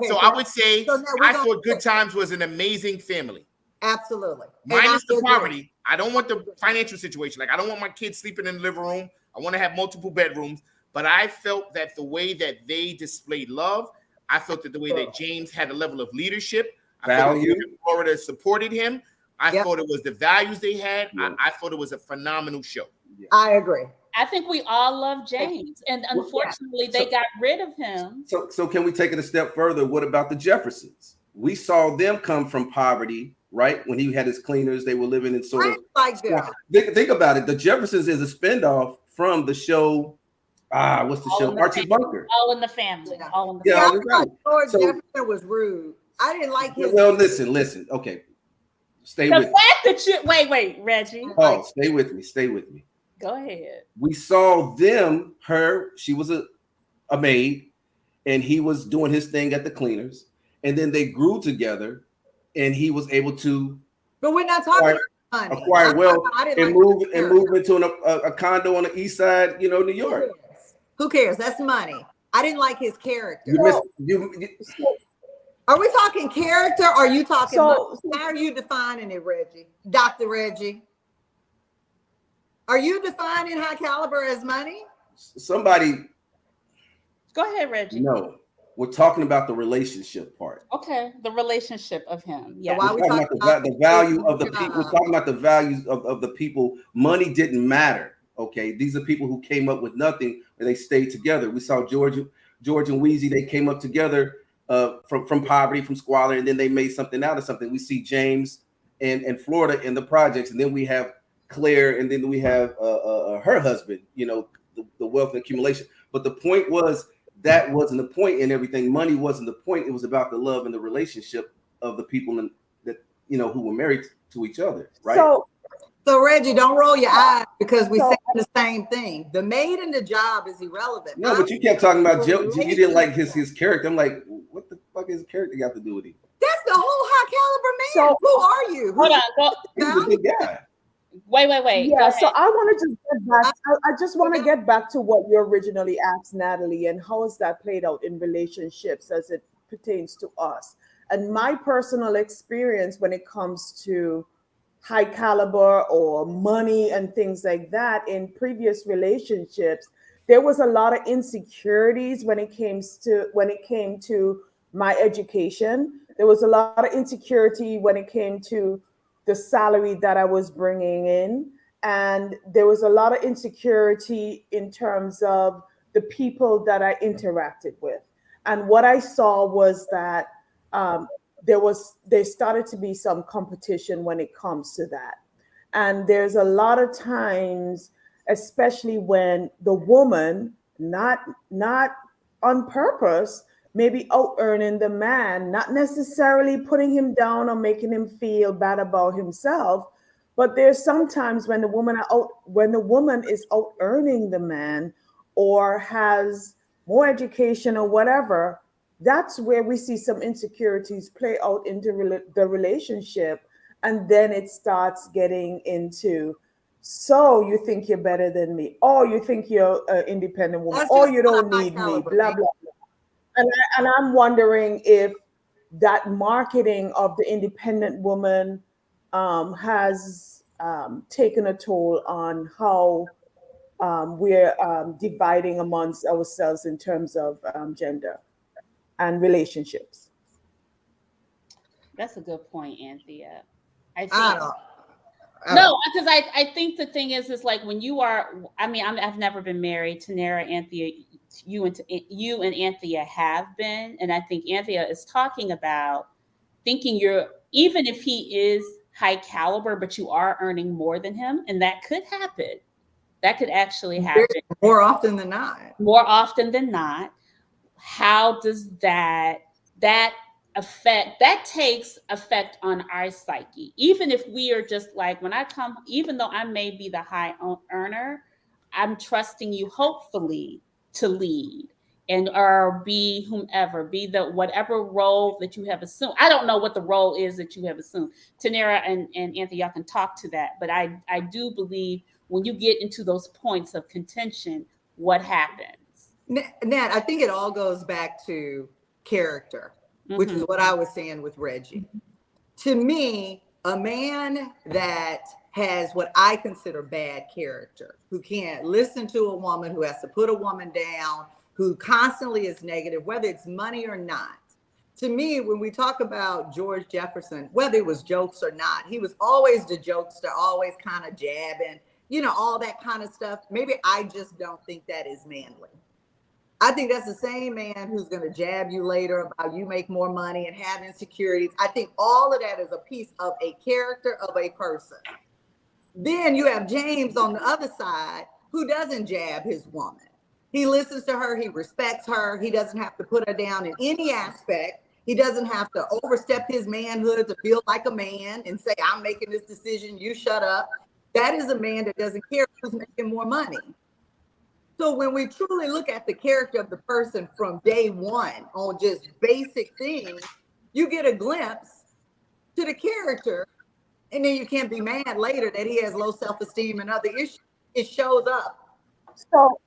[SPEAKER 6] So I would say I thought Good Times was an amazing family.
[SPEAKER 4] Absolutely.
[SPEAKER 6] Minus the poverty. I don't want the financial situation. Like, I don't want my kids sleeping in the living room. I want to have multiple bedrooms. But I felt that the way that they displayed love, I felt that the way that James had a level of leadership,
[SPEAKER 5] value,
[SPEAKER 6] Florida supported him. I thought it was the values they had. I thought it was a phenomenal show.
[SPEAKER 4] I agree.
[SPEAKER 2] I think we all love James, and unfortunately, they got rid of him.
[SPEAKER 5] So can we take it a step further? What about the Jeffersons? We saw them come from poverty, right? When he had his cleaners, they were living in sort of.
[SPEAKER 4] Like that.
[SPEAKER 5] Think about it. The Jeffersons is a spinoff from the show What's the
[SPEAKER 2] All
[SPEAKER 5] show?
[SPEAKER 2] in the
[SPEAKER 5] Archie
[SPEAKER 2] family.
[SPEAKER 5] Bunker.
[SPEAKER 2] All in the family.
[SPEAKER 4] Yeah.
[SPEAKER 2] All in the
[SPEAKER 5] Yeah,
[SPEAKER 4] I
[SPEAKER 2] family.
[SPEAKER 5] you're right.
[SPEAKER 4] thought George
[SPEAKER 5] So,
[SPEAKER 4] Jefferson was rude. I didn't like his.
[SPEAKER 5] well, listen. Okay, stay
[SPEAKER 2] The
[SPEAKER 5] with me.
[SPEAKER 2] fact that you wait, Reggie.
[SPEAKER 5] Oh, stay with me. Stay with me.
[SPEAKER 2] Go ahead.
[SPEAKER 5] We saw them. She was a maid, and he was doing his thing at the cleaners, and then they grew together, and he was able to
[SPEAKER 4] But we're not talking about money.
[SPEAKER 5] acquire wealth
[SPEAKER 4] I didn't
[SPEAKER 5] and
[SPEAKER 4] like
[SPEAKER 5] move into a condo on the east side, New York.
[SPEAKER 4] Who cares? That's money. I didn't like his character. Are we talking character? Or are you talking money? How are you defining it, Reggie? Dr. Reggie? Are you defining high caliber as money?
[SPEAKER 5] Somebody.
[SPEAKER 2] Go ahead, Reggie.
[SPEAKER 5] No, we're talking about the relationship part.
[SPEAKER 2] Okay, the relationship of him. Yeah.
[SPEAKER 4] So why
[SPEAKER 5] we're talking about the value of the people. We're talking about the values of the people. Money didn't matter. Okay, these are people who came up with nothing and they stayed together. We saw George and Weezy. They came up together from poverty, from squalor, and then they made something out of something. We see James and Florida in the projects, and then we have Claire, and then we have her husband. The wealth accumulation. But the point was that wasn't the point in everything. Money wasn't the point. It was about the love and the relationship of the people that who were married to each other, right?
[SPEAKER 4] So Reggie, don't roll your eyes because we say the same thing. The maid and the job is irrelevant.
[SPEAKER 5] No, but you kept talking about Joe. You didn't like his character. I'm like, what the fuck is his character got to do with him?
[SPEAKER 4] That's the whole high caliber man. Who are you?
[SPEAKER 2] Hold on.
[SPEAKER 5] He's a good guy.
[SPEAKER 2] Wait.
[SPEAKER 3] Yeah, so I want to just get back. I just want to get back to what you originally asked, Natalie, and how has that played out in relationships as it pertains to us. And my personal experience when it comes to high caliber or money and things like that in previous relationships, there was a lot of insecurities when it came to my education. There was a lot of insecurity when it came to the salary that I was bringing in. And there was a lot of insecurity in terms of the people that I interacted with. And what I saw was that there started to be some competition when it comes to that. And there's a lot of times, especially when the woman, not on purpose, maybe out earning the man, not necessarily putting him down or making him feel bad about himself, but there's sometimes when the woman is out earning the man or has more education or whatever, that's where we see some insecurities play out into the relationship. And then it starts getting into, so you think you're better than me, or you think you're an independent woman, or you don't need me, blah, blah, blah. And I'm wondering if that marketing of the independent woman has taken a toll on how we're dividing amongst ourselves in terms of gender and relationships.
[SPEAKER 2] That's a good point, Anthea. No, because I think the thing is like when you are, I've never been married. Tanera, Anthea, you and Anthea have been, and I think Anthea is talking about thinking even if he is high caliber, but you are earning more than him, and that could happen. That could actually happen
[SPEAKER 4] more often than not.
[SPEAKER 2] More often than not. How does that takes effect on our psyche? Even if we are just like, when I come, even though I may be the high earner, I'm trusting you hopefully to lead or be whomever, be the whatever role that you have assumed. I don't know what the role is that you have assumed. Tanera and Anthony, y'all can talk to that. But I do believe when you get into those points of contention, what happens?
[SPEAKER 4] Nat, I think it all goes back to character, which is what I was saying with Reggie. To me, a man that has what I consider bad character, who can't listen to a woman, who has to put a woman down, who constantly is negative, whether it's money or not. To me, when we talk about George Jefferson, whether it was jokes or not, he was always the jokester, always kind of jabbing, all that kind of stuff. Maybe I just don't think that is manly. I think that's the same man who's going to jab you later about you make more money and have insecurities. I think all of that is a piece of a character of a person. Then you have James on the other side who doesn't jab his woman. He listens to her. He respects her. He doesn't have to put her down in any aspect. He doesn't have to overstep his manhood to feel like a man and say, I'm making this decision, you shut up. That is a man that doesn't care who's making more money. So when we truly look at the character of the person from day one on just basic things, you get a glimpse to the character, and then you can't be mad later that he has low self-esteem and other issues. It shows up.
[SPEAKER 3] So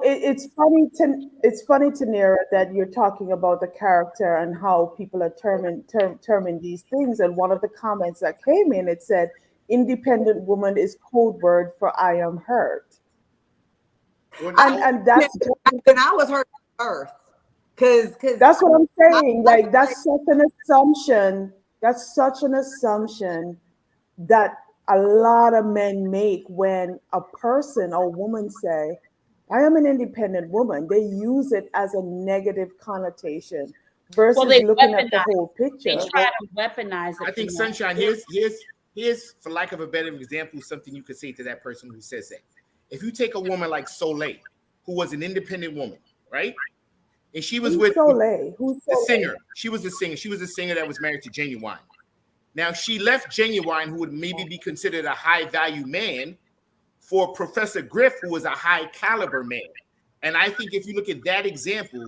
[SPEAKER 3] it's funny to Nira, that you're talking about the character and how people are terming these things. And one of the comments that came in, it said, "Independent woman is code word for I am hurt." And that's
[SPEAKER 4] and I was hurt first, because
[SPEAKER 3] that's what I'm saying. Like that's such an assumption. That's such an assumption that a lot of men make when a person or woman say, I am an independent woman. They use it as a negative connotation versus looking at the whole picture.
[SPEAKER 2] They try to weaponize it.
[SPEAKER 6] I think, Sunshine, here's for lack of a better example, something you could say to that person who says that. If you take a woman like Soleil, who was an independent woman, right? And she was with
[SPEAKER 3] Soleil. Who's
[SPEAKER 6] the
[SPEAKER 3] Soleil?
[SPEAKER 6] singer. She was a singer. She was a singer that was married to Genuine. Now, she left Genuine, who would maybe be considered a high-value man, for Professor Griff, who was a high-caliber man. And I think if you look at that example,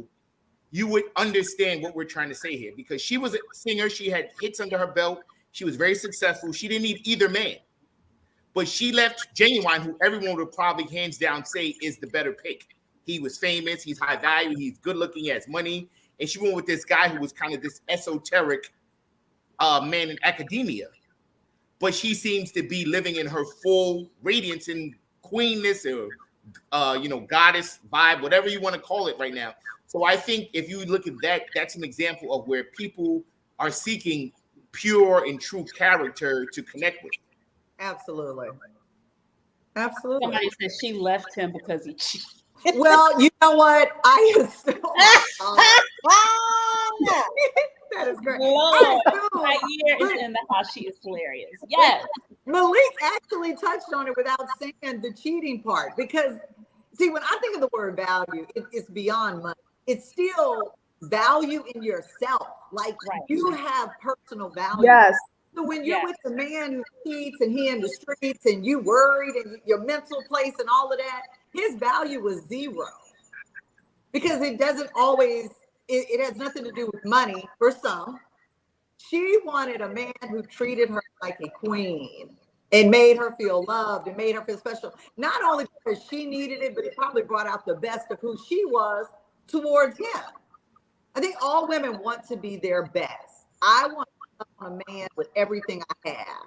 [SPEAKER 6] you would understand what we're trying to say here. Because she was a singer. She had hits under her belt. She was very successful. She didn't need either man. But she left Genuine, who everyone would probably hands down say is the better pick. He was famous. He's high-value. He's good-looking. He has money. And she went with this guy who was kind of this esoteric man in academia, but she seems to be living in her full radiance and queenness, or goddess vibe, whatever you want to call it right now. So I think if you look at that, that's an example of where people are seeking pure and true character to connect with.
[SPEAKER 4] Absolutely.
[SPEAKER 2] Somebody said she left him because he cheated.
[SPEAKER 4] Well, you know what? I still. That is great.
[SPEAKER 2] My ear is in the house. She is hilarious. Yes.
[SPEAKER 4] Malik actually touched on it without saying the cheating part, because see, when I think of the word value, it's beyond money. It's still value in yourself. Like you have personal value.
[SPEAKER 3] Yes.
[SPEAKER 4] So when you're with the man who cheats and he in the streets and you worried and your mental place and all of that, his value was zero, because it doesn't always. It has nothing to do with money for some. She wanted a man who treated her like a queen and made her feel loved and made her feel special. Not only because she needed it, but it probably brought out the best of who she was towards him. I think all women want to be their best. I want a man with everything I have.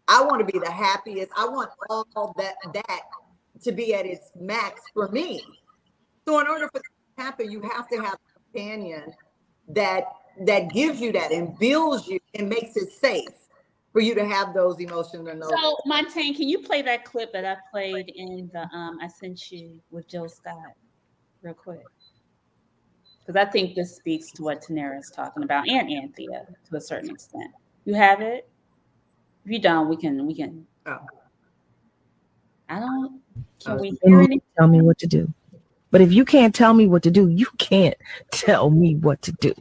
[SPEAKER 4] I want to be the happiest. I want all that to be at its max for me. So in order for that to happen, you have to have a companion that gives you that and builds you and makes it safe for you to have those emotions and those.
[SPEAKER 2] So Montaigne, can you play that clip that I played in the I sent you with Joe Scott real quick? Because I think this speaks to what Tanera is talking about, and Anthea to a certain extent. You have it? If you don't, we can.
[SPEAKER 4] Oh.
[SPEAKER 2] I don't. Can we hear anything?
[SPEAKER 7] Tell me what to do. But if you can't tell me what to do, you can't tell me what to do.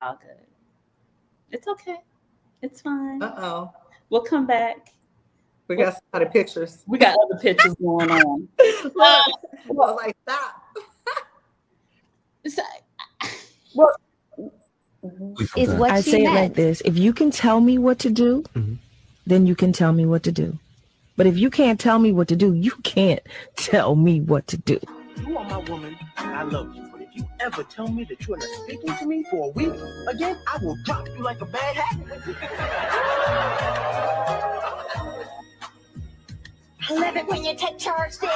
[SPEAKER 2] All good. It's okay. It's fine.
[SPEAKER 4] Uh-oh.
[SPEAKER 2] We'll come back.
[SPEAKER 4] We got a lot of pictures.
[SPEAKER 2] We got other pictures going on.
[SPEAKER 4] I was like, stop.
[SPEAKER 7] Is what I say it like this: if you can tell me what to do, then you can tell me what to do. But if you can't tell me what to do, you can't tell me what to do.
[SPEAKER 8] You are my woman, and I love you. But if you ever tell me that you're not speaking to me for a week again, I will drop you like a bad habit.
[SPEAKER 9] I love it when you take charge, Daddy.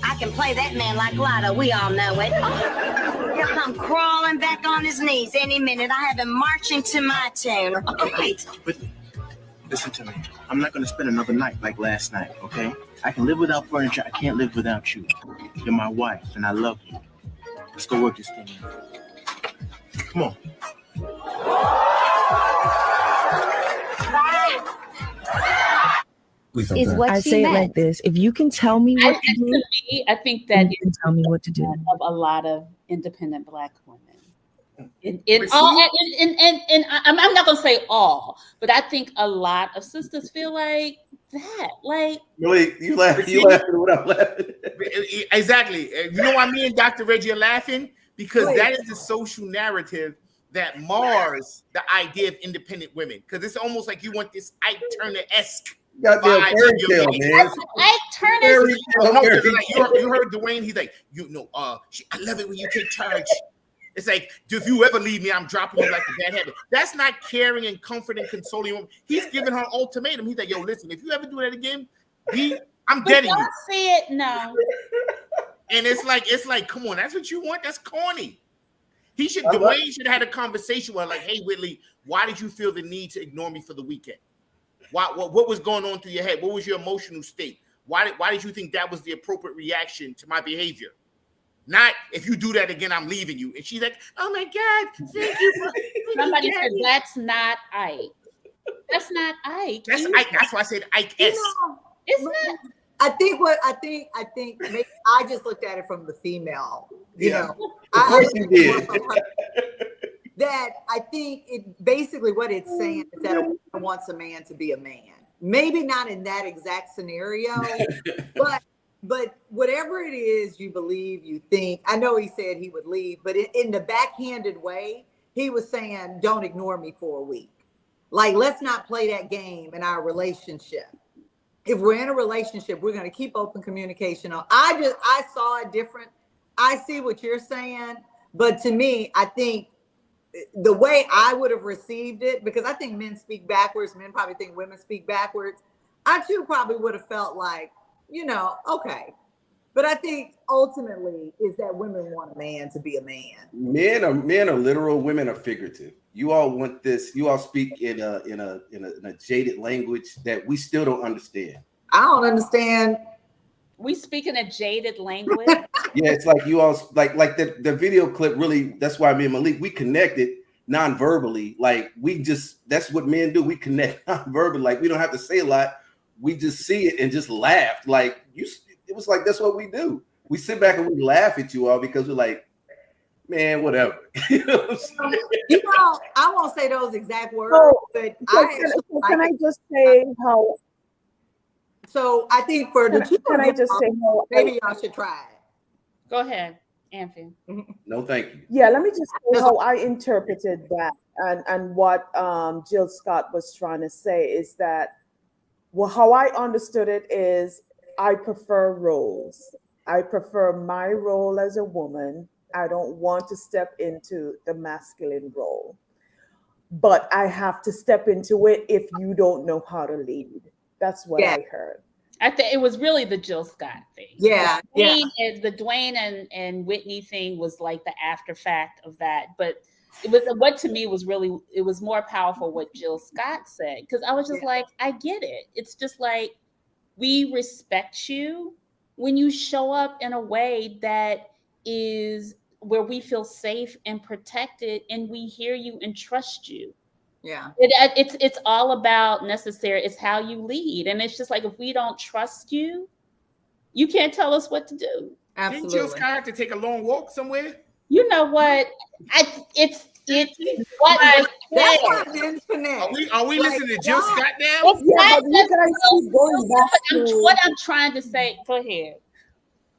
[SPEAKER 9] I can play that man like Lotto. We all know it. He'll come crawling back on his knees any minute. I have him marching to my tune.
[SPEAKER 8] But Listen to me. I'm not going to spend another night like last night, okay? I can live without furniture. I can't live without you. You're my wife, and I love you. Let's go work this thing out. Come on.
[SPEAKER 7] Is what I say it like this: if you can tell me what to do,
[SPEAKER 2] to me, I think that
[SPEAKER 7] you can tell me what to do.
[SPEAKER 2] Of a lot of independent Black women. I'm not gonna say all, but I think a lot of sisters feel like that. Like,
[SPEAKER 5] really, you laughing when I'm laughing.
[SPEAKER 6] Exactly. You know why me and Dr. Reggie are laughing? Because that is the social narrative that mars the idea of independent women. Because it's almost like you want this Ike Turner-esque.
[SPEAKER 5] Goddamn fairy tale, man.
[SPEAKER 2] Ike Turner.
[SPEAKER 6] You heard Dwayne. He's like, I love it when you take charge. It's like, if you ever leave me, I'm dropping you like a bad habit. That's not caring and comforting, consoling woman. He's giving her an ultimatum. He's like, yo, listen, if you ever do that again, I'm getting you.
[SPEAKER 2] See it, no.
[SPEAKER 6] And it's like, come on, that's what you want? That's corny. Dwayne should have had a conversation with her, like, hey, Whitley, why did you feel the need to ignore me for the weekend? What was going on through your head? What was your emotional state? Why did you think that was the appropriate reaction to my behavior? Not, if you do that again, I'm leaving you. And she's like, oh my God, thank you.
[SPEAKER 2] Somebody said, that's not Ike. That's not Ike.
[SPEAKER 6] That's Ike. That's why I said Ike-esque.
[SPEAKER 2] It's not.
[SPEAKER 4] I think maybe I just looked at it from the female, you know.
[SPEAKER 5] Of course you did.
[SPEAKER 4] That I think it basically what it's saying is that a woman wants a man to be a man. Maybe not in that exact scenario, but whatever it is you believe, you think. I know he said he would leave, but in the backhanded way, he was saying, don't ignore me for a week. Like, let's not play that game in our relationship. If we're in a relationship, we're going to keep open communication. I saw it different. I see what you're saying, but to me, I think the way I would have received it, because I think men speak backwards, men probably think women speak backwards. I too probably would have felt like, okay. But I think ultimately is that women want a man to be a man.
[SPEAKER 5] Men are literal, women are figurative. You all want this, you all speak in a jaded language that we still don't understand.
[SPEAKER 4] I don't understand.
[SPEAKER 2] We speak in a jaded language.
[SPEAKER 5] Yeah, it's like you all like the video clip really, that's why me and Malik, we connected non-verbally. Like that's what men do. We connect non-verbally. Like we don't have to say a lot. We just see it and just laugh. Like it was like, that's what we do. We sit back and we laugh at you all because we're like, man, whatever. You know what I'm saying?
[SPEAKER 4] I won't say those exact words, but
[SPEAKER 3] can I just say how?
[SPEAKER 4] So I think for the two,
[SPEAKER 3] can I just say how?
[SPEAKER 4] Maybe y'all should try it.
[SPEAKER 2] Go ahead, Anthony.
[SPEAKER 5] No, thank you.
[SPEAKER 3] Yeah, let me just say how I interpreted that, and what Jill Scott was trying to say is that, well, how I understood it is I prefer roles. I prefer my role as a woman. I don't want to step into the masculine role, but I have to step into it if you don't know how to lead. That's what I heard.
[SPEAKER 2] I think it was really the Jill Scott thing.
[SPEAKER 4] Yeah.
[SPEAKER 2] The Dwayne and Whitney thing was like the after fact of that. But it was what to me was really, it was more powerful what Jill Scott said. Because I was just like, I get it. It's just like, we respect you when you show up in a way that is where we feel safe and protected, and we hear you and trust you.
[SPEAKER 4] Yeah.
[SPEAKER 2] It's all about necessary. It's how you lead. And it's just like, if we don't trust you, you can't tell us what to do.
[SPEAKER 4] Absolutely.
[SPEAKER 6] Didn't Jill Scott have to take a long walk somewhere?
[SPEAKER 2] You know what? It's what
[SPEAKER 4] that's not infinite.
[SPEAKER 6] Are we listening to Jill Scott now?
[SPEAKER 2] It's not
[SPEAKER 3] going back to
[SPEAKER 2] what I'm trying to say. Go ahead.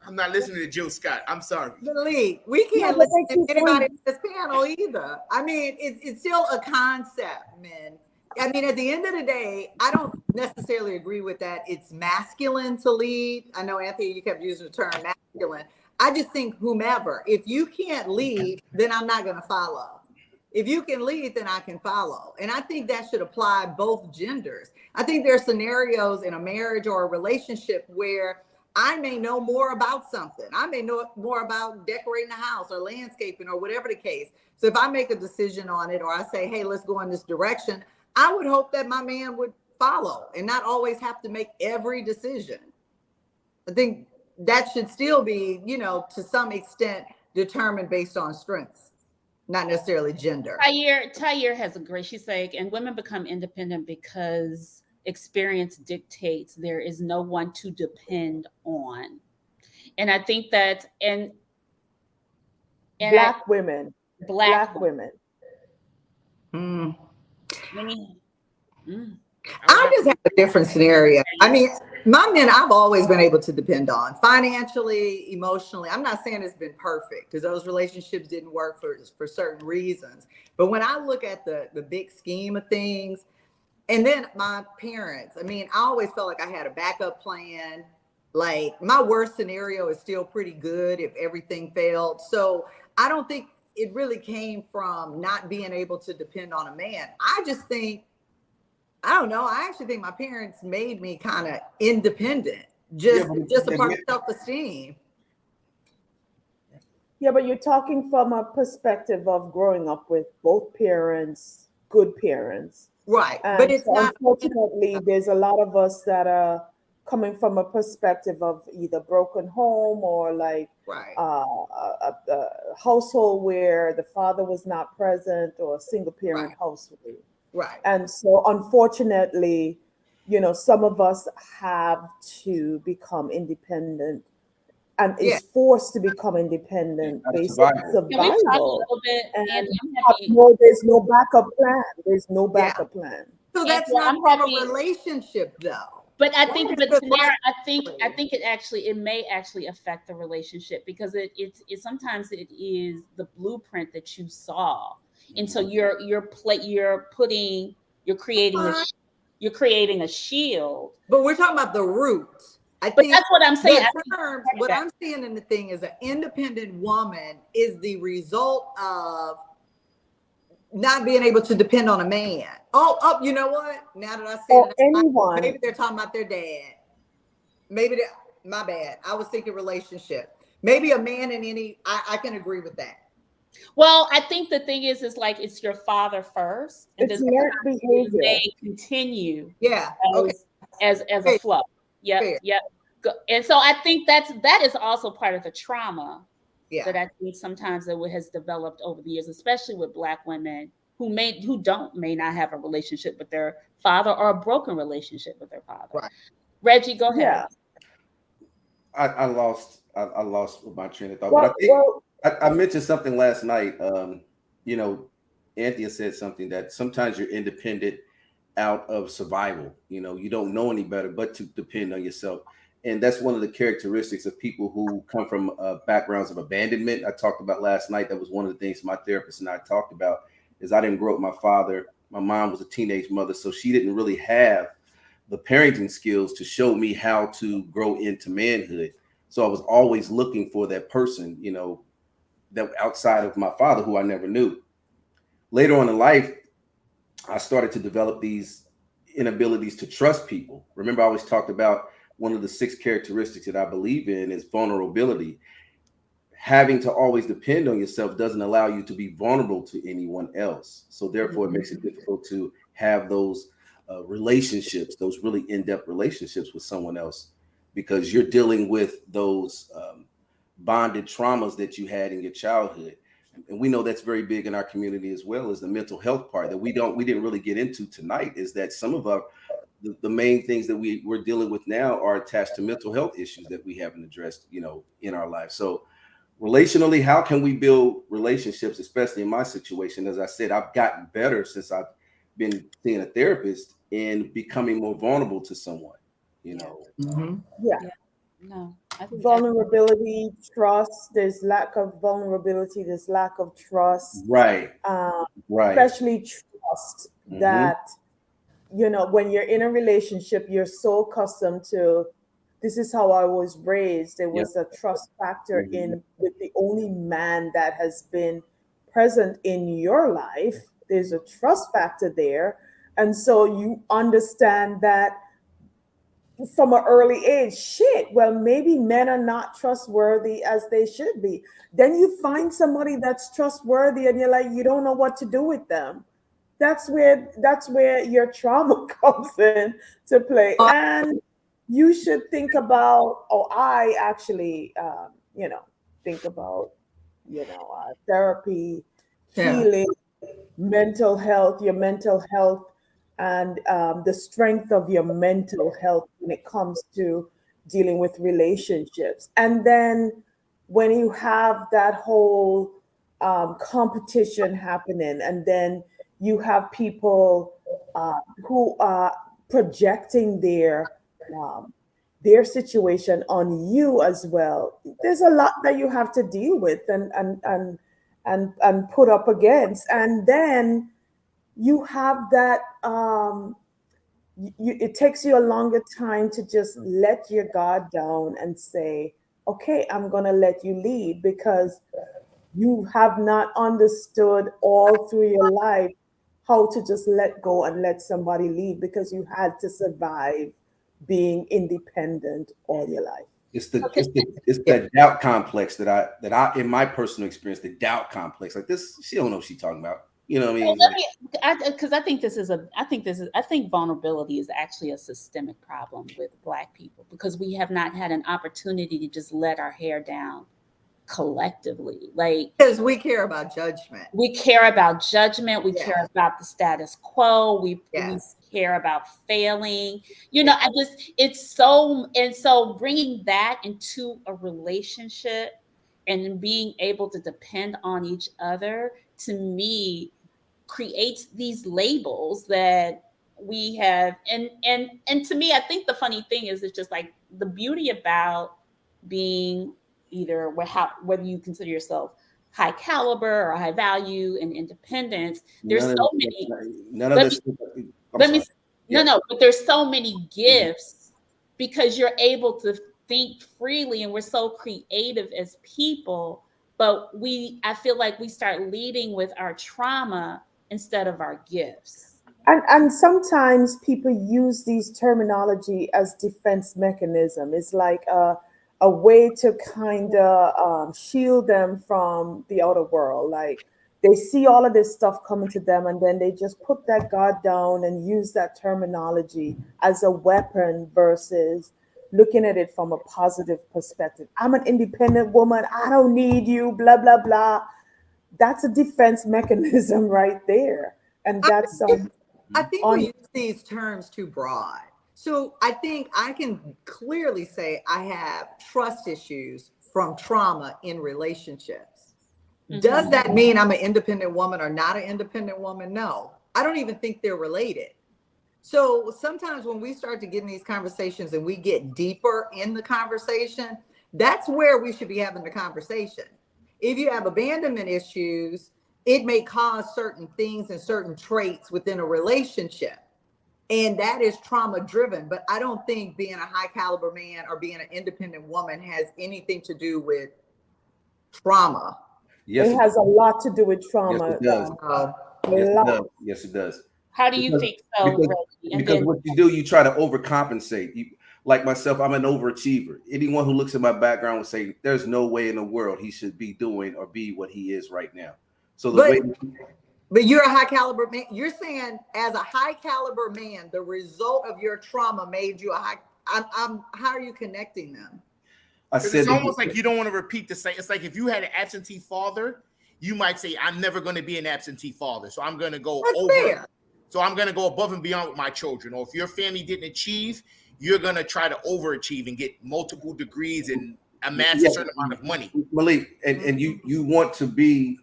[SPEAKER 6] I'm not listening to Jill Scott. I'm sorry.
[SPEAKER 4] Malik, we can't listen to anybody on this panel either. I mean, it's still a concept, man. I mean, at the end of the day, I don't necessarily agree with that. It's masculine to lead. I know, Anthony, you kept using the term masculine. I just think whomever, if you can't lead, then I'm not going to follow. If you can lead, then I can follow. And I think that should apply both genders. I think there are scenarios in a marriage or a relationship where I may know more about something. I may know more about decorating the house or landscaping or whatever the case. So if I make a decision on it, or I say, hey, let's go in this direction, I would hope that my man would follow and not always have to make every decision. I think that should still be, to some extent determined based on strengths, not necessarily gender.
[SPEAKER 2] Tyre has a great, she's like, and women become independent because experience dictates there is no one to depend on. And I think that, and
[SPEAKER 3] Black women.
[SPEAKER 2] Mm.
[SPEAKER 4] I just have a different scenario. I mean, my men, I've always been able to depend on financially, emotionally. I'm not saying it's been perfect because those relationships didn't work for certain reasons. But when I look at the big scheme of things, and then my parents, I mean, I always felt like I had a backup plan. Like my worst scenario is still pretty good if everything failed. So I don't think it really came from not being able to depend on a man. I just think, I don't know. I actually think my parents made me kind of independent, just a part of self-esteem.
[SPEAKER 3] Yeah, but you're talking from a perspective of growing up with both parents, good parents.
[SPEAKER 4] Right.
[SPEAKER 3] And
[SPEAKER 4] but it's
[SPEAKER 3] so
[SPEAKER 4] not.
[SPEAKER 3] Unfortunately, there's a lot of us that are coming from a perspective of either broken home or like
[SPEAKER 4] right.
[SPEAKER 3] A household where the father was not present or a single parent household.
[SPEAKER 4] Right.
[SPEAKER 3] And so unfortunately, some of us have to become independent and is forced to become independent based on survival.
[SPEAKER 2] Can we talk a little bit?
[SPEAKER 3] And there's no backup plan. There's no backup plan.
[SPEAKER 4] So that's not a relationship though.
[SPEAKER 2] But I think, Tamara, I think it may actually affect the relationship because it sometimes it is the blueprint that you saw, and so you're creating a shield.
[SPEAKER 4] But we're talking about the roots. I
[SPEAKER 2] think that's what I'm saying.
[SPEAKER 4] What I'm seeing in the thing is an independent woman is the result of not being able to depend on a man. Oh, you know what? Now that I said
[SPEAKER 3] anyone,
[SPEAKER 4] maybe they're talking about their dad. My bad. I was thinking relationship. Maybe a man in any. I can agree with that.
[SPEAKER 2] Well, I think the thing is like it's your father first, and
[SPEAKER 3] it's learned behavior.
[SPEAKER 2] They continue.
[SPEAKER 4] Yeah.
[SPEAKER 2] As a flow. Yep. And so I think that is also part of the trauma that I think sometimes it has developed over the years, especially with Black women who may not have a relationship with their father or a broken relationship with their father.
[SPEAKER 4] Right.
[SPEAKER 2] Reggie, go ahead.
[SPEAKER 3] Yeah.
[SPEAKER 5] I lost my train of thought. But I mentioned something last night. Anthea said something that sometimes you're independent out of survival. You don't know any better but to depend on yourself. And that's one of the characteristics of people who come from backgrounds of abandonment. I talked about last night. That was one of the things my therapist and I talked about is I didn't grow up with my father. My mom was a teenage mother, so she didn't really have the parenting skills to show me how to grow into manhood. So I was always looking for that person, that outside of my father who I never knew. Later on in life, I started to develop these inabilities to trust people. Remember, I always talked about one of the 6 characteristics that I believe in is vulnerability. Having to always depend on yourself doesn't allow you to be vulnerable to anyone else. So therefore, it makes it difficult to have those relationships, those really in-depth relationships with someone else, because you're dealing with those bonded traumas that you had in your childhood. And we know that's very big in our community as well as the mental health part that we didn't really get into tonight, is that some of the main things that we're dealing with now are attached to mental health issues that we haven't addressed, in our life. So relationally, how can we build relationships, especially in my situation? As I said, I've gotten better since I've been seeing a therapist and becoming more vulnerable to someone,
[SPEAKER 4] Mm-hmm.
[SPEAKER 3] Yeah.
[SPEAKER 2] No.
[SPEAKER 3] Vulnerability, trust. There's lack of vulnerability. There's lack of trust.
[SPEAKER 5] Right.
[SPEAKER 3] Especially trust that, when you're in a relationship, you're so accustomed to, this is how I was raised. There was a trust factor in with the only man that has been present in your life. There's a trust factor there. And so you understand that from an early age, well, maybe men are not trustworthy as they should be. Then you find somebody that's trustworthy and you're like, you don't know what to do with them. that's where your trauma comes in to play. And you should think about, I actually, think about, therapy,
[SPEAKER 4] Yeah.
[SPEAKER 3] healing, mental health, your mental health, and the strength of your mental health when it comes to dealing with relationships. And then when you have that whole competition happening, and then you have people who are projecting um, their situation on you as well. There's a lot that you have to deal with and put up against, and then you have that. It takes you a longer time to just let your guard down and say, "Okay, I'm gonna let you lead," because you have not understood all through your life how to just let go and let somebody lead, because you had to survive being independent all your life.
[SPEAKER 5] It's that doubt complex that I in my personal experience, the doubt complex. Like this, she don't know what she's talking about. You know what I
[SPEAKER 2] Well,
[SPEAKER 5] mean?
[SPEAKER 2] let me, because I think vulnerability is actually a systemic problem with Black people, because we have not had an opportunity to just let our hair down collectively. Like,
[SPEAKER 4] Because we care about judgment.
[SPEAKER 2] we care about judgment, we
[SPEAKER 4] Yeah.
[SPEAKER 2] care about the status quo, we
[SPEAKER 4] Yes.
[SPEAKER 2] care about failing. I just, it's so, and so bringing that into a relationship and being able to depend on each other, to me, creates these labels that we have. And to me, I think the funny thing is, it's just like the beauty about being either whether you consider yourself high caliber or high value and independence. There's
[SPEAKER 5] None of
[SPEAKER 2] so
[SPEAKER 5] this.
[SPEAKER 2] many.
[SPEAKER 5] None of
[SPEAKER 2] Let
[SPEAKER 5] this.
[SPEAKER 2] me
[SPEAKER 5] I'm
[SPEAKER 2] let me
[SPEAKER 5] sorry.
[SPEAKER 2] no,
[SPEAKER 5] Yeah.
[SPEAKER 2] no, but there's so many
[SPEAKER 5] Mhm.
[SPEAKER 2] gifts because you're able to think freely, and we're so creative as people. But I feel like we start leading with our trauma instead of our gifts.
[SPEAKER 3] And sometimes people use these terminology as defense mechanism. It's like a way to kind of shield them from the outer world. Like they see all of this stuff coming to them, and then they just put that guard down and use that terminology as a weapon versus looking at it from a positive perspective. I'm an independent woman. I don't need you. Blah blah blah. That's a defense mechanism right there, and that's
[SPEAKER 4] I think we
[SPEAKER 3] on.
[SPEAKER 4] use these terms too broad. So I think I can clearly say I have trust issues from trauma in relationships. Does
[SPEAKER 2] Mhm.
[SPEAKER 4] that mean I'm an independent woman or not an independent woman? No, I don't even think they're related. So sometimes when we start to get in these conversations and we get deeper in the conversation, that's where we should be having the conversation. If you have abandonment issues, it may cause certain things and certain traits within a relationship. And that is trauma driven. But I don't think being a high caliber man or being an independent woman has anything to do with trauma.
[SPEAKER 5] Yes,
[SPEAKER 3] It has a lot to do with
[SPEAKER 5] yes,
[SPEAKER 3] trauma.
[SPEAKER 5] it does.
[SPEAKER 3] A
[SPEAKER 5] Yes, it
[SPEAKER 3] lot.
[SPEAKER 5] does. Yes, it does.
[SPEAKER 2] How do you
[SPEAKER 5] Because
[SPEAKER 2] think so,
[SPEAKER 5] because
[SPEAKER 2] Reggie? And
[SPEAKER 5] because
[SPEAKER 2] then
[SPEAKER 5] what you do, you try to overcompensate. You like myself, I'm an overachiever. Anyone who looks at my background will say there's no way in the world he should be doing or be what he is right now. So the
[SPEAKER 4] But
[SPEAKER 5] way
[SPEAKER 4] but you're a high caliber man. You're saying as a high caliber man, the result of your trauma made you a high. I'm how are you connecting them?
[SPEAKER 5] I
[SPEAKER 6] Because
[SPEAKER 5] said,
[SPEAKER 6] it's almost like you don't want to repeat the same. It's like if you had an absentee father, you might say, I'm never going to be an absentee father. So I'm going to go
[SPEAKER 4] That's
[SPEAKER 6] over.
[SPEAKER 4] fair.
[SPEAKER 6] So I'm going to go above and beyond with my children. Or if your family didn't achieve, you're going to try to overachieve and get multiple degrees and amass a certain amount of money.
[SPEAKER 5] Malik, and you want to be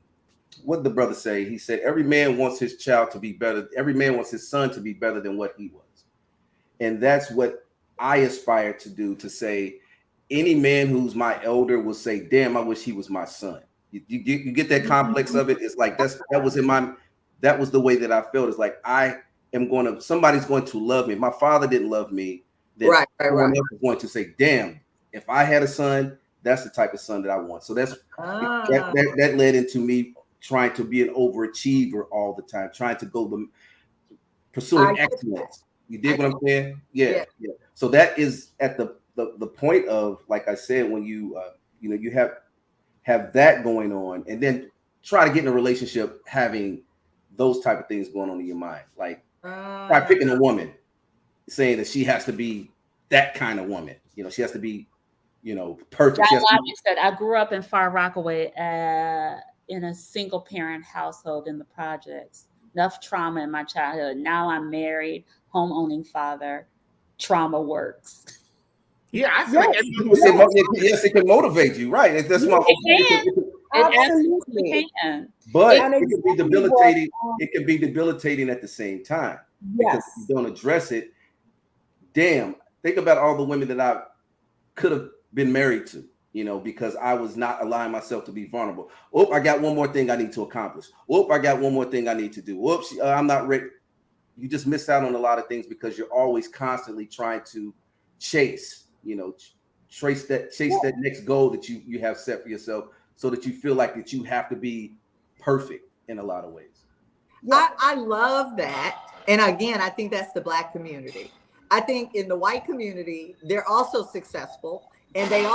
[SPEAKER 5] what the brother say? He said every man wants his child to be better. Every man wants his son to be better than what he was. And that's what I aspire to do, to say any man who's my elder will say, damn, I wish he was my son. You get that complex of it. It's like that was the way that I felt. It's like somebody's going to love me. If my father didn't love me, then someone else is going to say, damn, if I had a son, that's the type of son that I want. So that led into me trying to be an overachiever all the time, trying to pursuing excellence. You dig what I'm saying? Yeah. So that is at the point of, like I said, when you you have that going on, and then try to get in a relationship having those type of things going on in your mind. Like by picking a woman, saying that she has to be that kind of woman. You know, she has to be, you know, perfect.
[SPEAKER 2] John Logic said, I grew up in Far Rockaway in a single parent household in the projects. Enough trauma in my childhood. Now I'm married, home owning father. Trauma works.
[SPEAKER 6] Yeah, I feel like
[SPEAKER 5] yes, it can motivate you, right? That's my
[SPEAKER 2] It absolutely can.
[SPEAKER 5] But it can be debilitating. It can be debilitating at the same time. Because if you don't address it, damn, think about all the women that I could have been married to, you know, because I was not allowing myself to be vulnerable. Oh, I got one more thing I need to accomplish. Oh, I got one more thing I need to do. Whoops, I'm not ready. You just miss out on a lot of things because you're always constantly trying to chase, you know, chase that next goal that you have set for yourself, so that you feel like that you have to be perfect in a lot of ways.
[SPEAKER 4] I love that. And again, I think that's the Black community. I think in the white community, they're also successful, and they're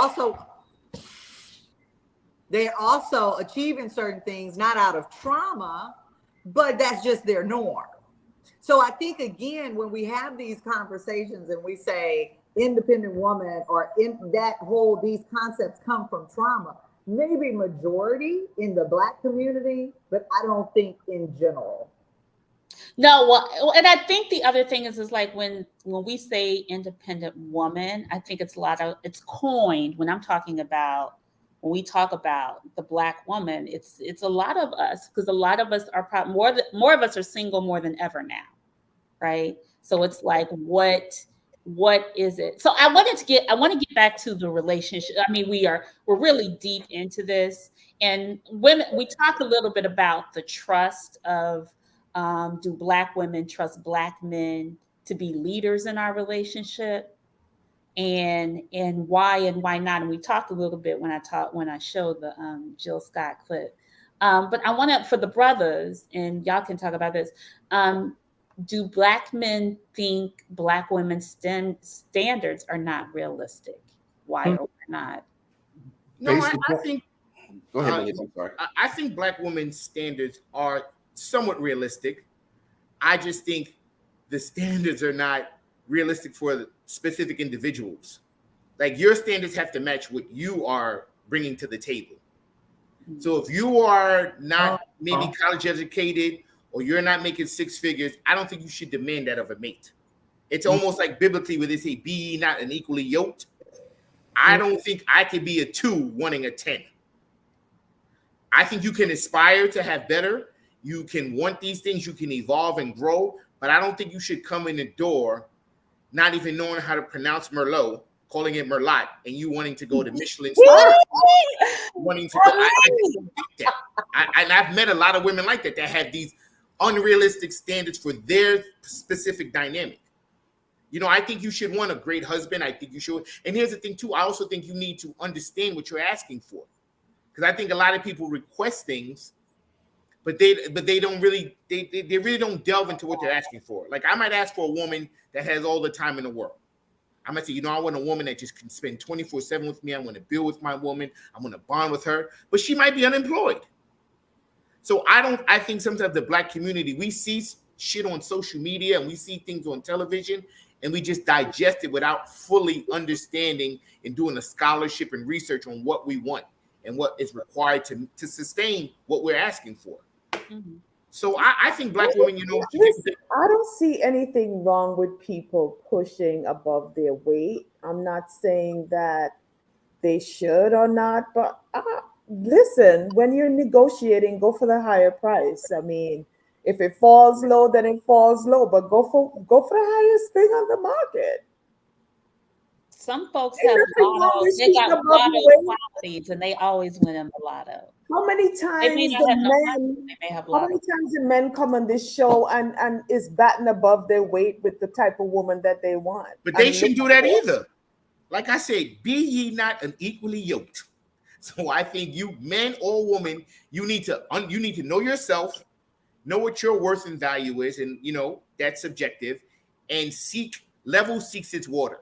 [SPEAKER 4] also achieving certain things, not out of trauma, but that's just their norm. So I think, again, when we have these conversations and we say independent woman, or in that whole, these concepts come from trauma, maybe majority in the Black community, but I don't think in general.
[SPEAKER 2] No, well, and I think the other thing is like when we say independent woman, I think it's coined when we talk about the Black woman, it's a lot of us, because a lot of us are more of us are single more than ever now, right? So it's like, what is it? So I want to get back to the relationship. I mean, we're really deep into this, and when we talk a little bit about the trust of do Black women trust Black men to be leaders in our relationship, and why not? And we talked a little bit when I showed the Jill Scott clip. But I want to, for the brothers, and y'all can talk about this. Do Black men think Black women's standards are not realistic? Why or why not?
[SPEAKER 6] No, I think.
[SPEAKER 5] Go ahead, Melissa. I'm sorry.
[SPEAKER 6] I think Black women's standards are somewhat realistic. I just think the standards are not realistic for specific individuals. Like, your standards have to match what you are bringing to the table. So if you are not maybe college educated, or you're not making six figures, I don't think you should demand that of a mate. It's almost like biblically where they say, be ye not unequally yoked. I don't think I could be a 2 wanting a 10. I think you can aspire to have better. You can want these things. You can evolve and grow. But I don't think you should come in the door not even knowing how to pronounce Merlot, calling it Merlot, and you wanting to go to Michelin star. Wanting to go. I don't think that. And I've met a lot of women like that have these unrealistic standards for their specific dynamic. You know, I think you should want a great husband. I think you should. And here's the thing too. I also think you need to understand what you're asking for. Because I think a lot of people request things, but they don't really, they really don't delve into what they're asking for. Like, I might ask for a woman that has all the time in the world. I might say, you know, I want a woman that just can spend 24/7 with me. I want to build with my woman. I want to bond with her, but she might be unemployed. So I think sometimes the Black community, we see shit on social media and we see things on television and we just digest it without fully understanding and doing a scholarship and research on what we want and what is required to sustain what we're asking for. Mm-hmm. So I think Black women, you know,
[SPEAKER 3] I don't see anything wrong with people pushing above their weight. I'm not saying that they should or not, but listen, when you're negotiating, go for the higher price. I mean, if it falls low, then it falls low, but go for the highest thing on the market.
[SPEAKER 2] Some folks have lottos. They got lotto qualities, and they always win in the lotto.
[SPEAKER 3] How many times do men come on this show and is batting above their weight with the type of woman that they want?
[SPEAKER 6] But they shouldn't do that either. Like I said, be ye not unequally yoked. So I think you, man or woman, you need to know yourself, know what your worth and value is, and you know that's subjective. And level seeks its water,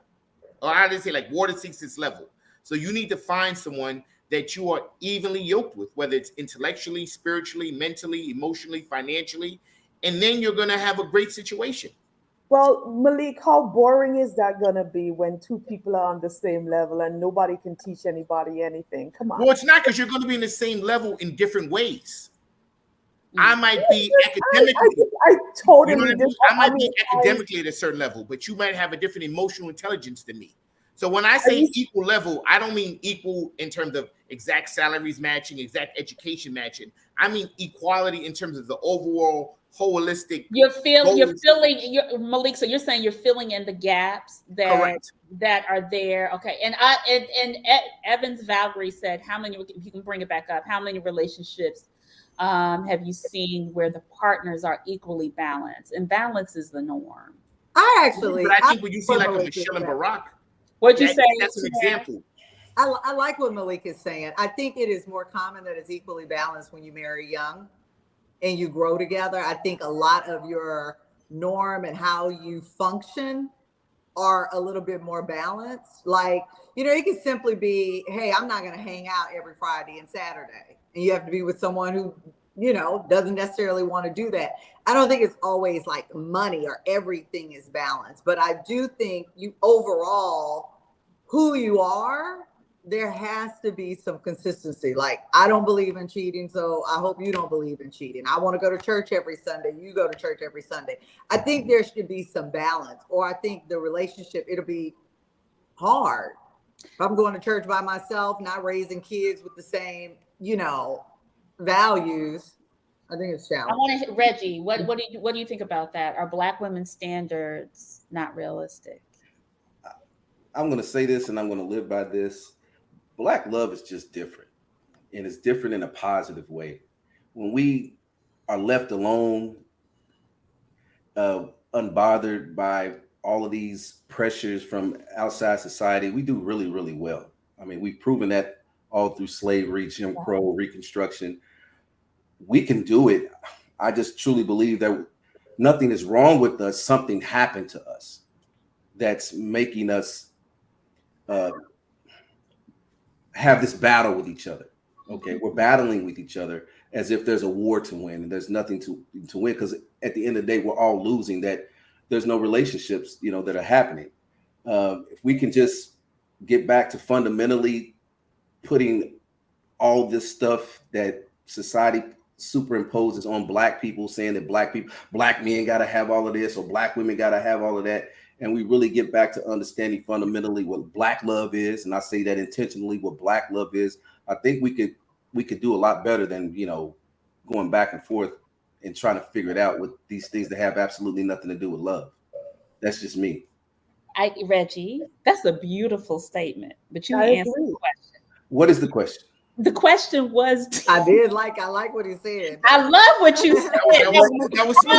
[SPEAKER 6] or I didn't say like water seeks its level. So you need to find someone that you are evenly yoked with, whether it's intellectually, spiritually, mentally, emotionally, financially, and then you're going to have a great situation.
[SPEAKER 3] Well, Malik, how boring is that gonna be when two people are on the same level and nobody can teach anybody anything? Come on.
[SPEAKER 6] Well, it's not, because you're going to be in the same level in different ways. I might be academically,
[SPEAKER 3] I totally
[SPEAKER 6] you know what I mean? I might be
[SPEAKER 3] I
[SPEAKER 6] academically at a certain level, but you might have a different emotional intelligence than me. So when I say equal level, I don't mean equal in terms of exact salaries matching, exact education matching. I mean equality in terms of the overall holistic.
[SPEAKER 2] You're Malik. So you're saying you're filling in the gaps that are there. Okay. And Evans Valerie said, how many, if you can bring it back up, how many relationships have you seen where the partners are equally balanced? And balance is the norm.
[SPEAKER 6] But I think when you see like a Michelle and Barack,
[SPEAKER 2] what'd you say?
[SPEAKER 6] That's an example.
[SPEAKER 4] I like what Malik is saying. I think it is more common that it's equally balanced when you marry young and you grow together. I think a lot of your norm and how you function are a little bit more balanced. Like, it can simply be, hey, I'm not going to hang out every Friday and Saturday. And you have to be with someone who, doesn't necessarily want to do that. I don't think it's always like money or everything is balanced. But I do think overall, who you are, there has to be some consistency. Like, I don't believe in cheating, so I hope you don't believe in cheating. I want to go to church every Sunday. You go to church every Sunday. I think there should be some balance, or I think the relationship, it'll be hard. If I'm going to church by myself, not raising kids with the same, values, I think it's challenging.
[SPEAKER 2] I want to hit Reggie. What do you think about that? Are Black women's standards not realistic?
[SPEAKER 5] I'm going to say this, and I'm going to live by this. Black love is just different, and it's different in a positive way. When we are left alone, unbothered by all of these pressures from outside society, we do really, really well. I mean, we've proven that all through slavery, Jim Crow, Reconstruction. We can do it. I just truly believe that nothing is wrong with us. Something happened to us that's making us have this battle with each other. Okay, we're battling with each other as if there's a war to win, and there's nothing to win, because at the end of the day, we're all losing. That there's no relationships, that are happening. If we can just get back to fundamentally putting all this stuff that society superimposes on Black people, saying that Black men got to have all of this, or Black women got to have all of that. And we really get back to understanding fundamentally what Black love is. And I say that intentionally, what Black love is. I think we could do a lot better than, going back and forth and trying to figure it out with these things that have absolutely nothing to do with love. That's just me.
[SPEAKER 2] Reggie, that's a beautiful statement, but you answered the question.
[SPEAKER 5] What is the question?
[SPEAKER 2] The question was,
[SPEAKER 4] I like what he said.
[SPEAKER 2] I love what you said.
[SPEAKER 6] That was smooth.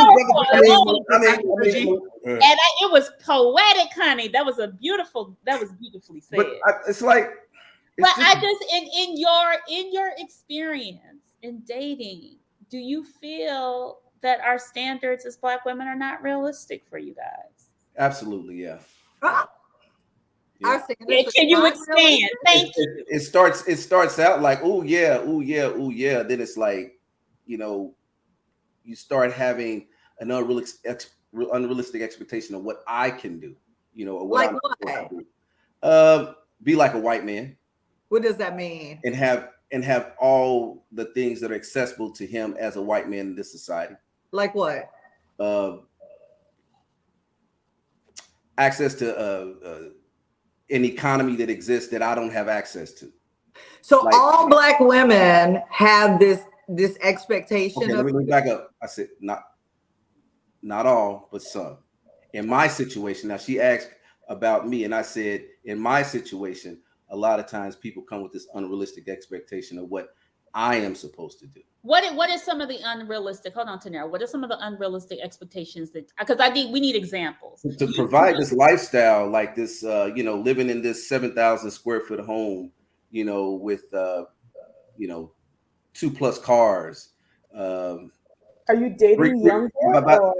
[SPEAKER 2] And it was poetic, honey. That was beautifully said.
[SPEAKER 5] But
[SPEAKER 2] I just in your experience in dating, do you feel that our standards as Black women are not realistic for you guys?
[SPEAKER 5] Absolutely, yeah.
[SPEAKER 2] Yeah. Can you expand? Thank you.
[SPEAKER 5] It starts out like, oh yeah. Then it's like, you start having an unrealistic expectation of what I can do. Or what I'm supposed to do. Be like a white man.
[SPEAKER 4] What does that mean?
[SPEAKER 5] And have all the things that are accessible to him as a white man in this society.
[SPEAKER 4] Like what?
[SPEAKER 5] Access to an economy that exists that I don't have access to.
[SPEAKER 4] So all Black women have this expectation.
[SPEAKER 5] Okay, let me back up. I said not all, but some. In my situation, now she asked about me, and I said in my situation, a lot of times people come with this unrealistic expectation of what I am supposed to do.
[SPEAKER 2] What is some of the unrealistic? Hold on, Tanera. What are some of the unrealistic expectations that? Because we need examples
[SPEAKER 5] to provide this lifestyle, like this, living in this 7,000 square foot home, with 2+ cars.
[SPEAKER 3] Are you dating young?
[SPEAKER 5] About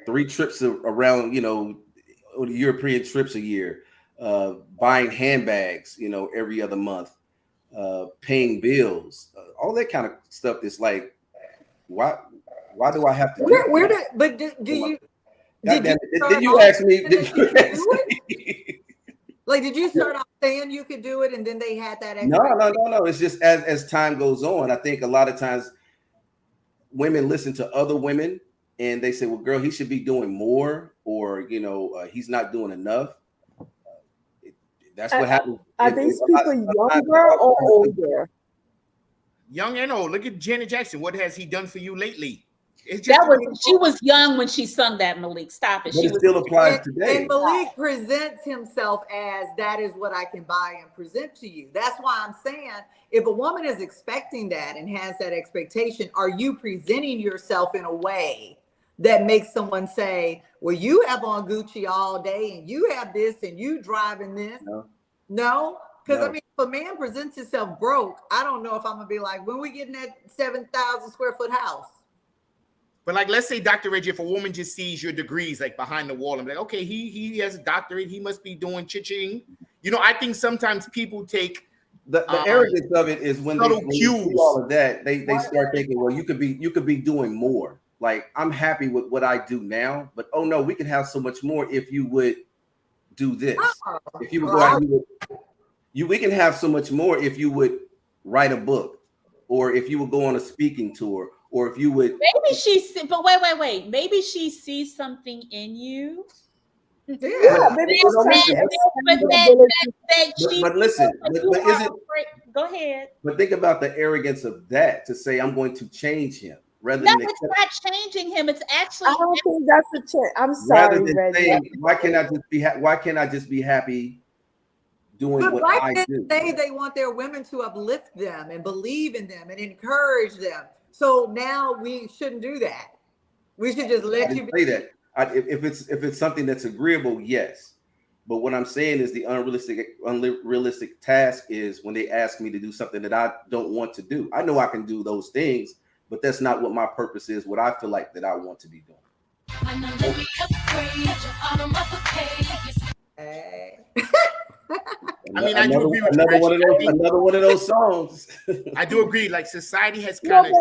[SPEAKER 5] three trips around, European trips a year. Buying handbags, every other month. paying bills, all that kind of stuff. That's like, why do I have to do you did you ask me? Did you ask me?
[SPEAKER 4] Like, did you start off saying you could do it and then they had that?
[SPEAKER 5] No. It's just as time goes on, I think a lot of times women listen to other women and they say, well, girl, he should be doing more, or, he's not doing enough. That's what happens.
[SPEAKER 3] Are these people younger or older?
[SPEAKER 6] Young and old. Look at Janet Jackson. What has he done for you lately?
[SPEAKER 2] She was young when she sung that, Malik. Stop it.
[SPEAKER 5] But it still applies today.
[SPEAKER 4] And Malik presents himself as, that is what I can buy and present to you. That's why I'm saying, if a woman is expecting that and has that expectation, are you presenting yourself in a way that makes someone say, well, you have on Gucci all day and you have this and you driving this? No? Because I mean, if a man presents himself broke, I don't know if I'm going to be like, when we getting that 7,000 square foot house?
[SPEAKER 6] But like, let's say, Dr. Reggie, if a woman just sees your degrees like behind the wall and be like, okay, he has a doctorate, he must be doing cha-ching. I think sometimes people take
[SPEAKER 5] the arrogance of it is when they see all of that, they start thinking, well, you could be doing more. Like, I'm happy with what I do now, but oh no, we could have so much more if you would do this. If you would go out, we can have so much more if you would write a book, or if you would go on a speaking tour. Or if you would,
[SPEAKER 2] but wait. Maybe she sees something in you.
[SPEAKER 5] But listen,
[SPEAKER 2] go ahead.
[SPEAKER 5] But think about the arrogance of that, to say I'm going to change him rather
[SPEAKER 2] than
[SPEAKER 5] it's
[SPEAKER 2] not changing him. It's actually,
[SPEAKER 3] I don't think that's the change. I'm sorry, Reggie.
[SPEAKER 5] Saying, why can't I just be happy doing what I do?
[SPEAKER 4] Say they want their women to uplift them and believe in them and encourage them. So now we shouldn't do that. We should just let you
[SPEAKER 5] say that. If it's something that's agreeable, yes. But what I'm saying is the unrealistic task is when they ask me to do something that I don't want to do. I know I can do those things, but that's not what my purpose is. What I feel like that I want to be doing.
[SPEAKER 6] I do agree with
[SPEAKER 5] another one of those songs.
[SPEAKER 6] I do agree. Like, society has kind of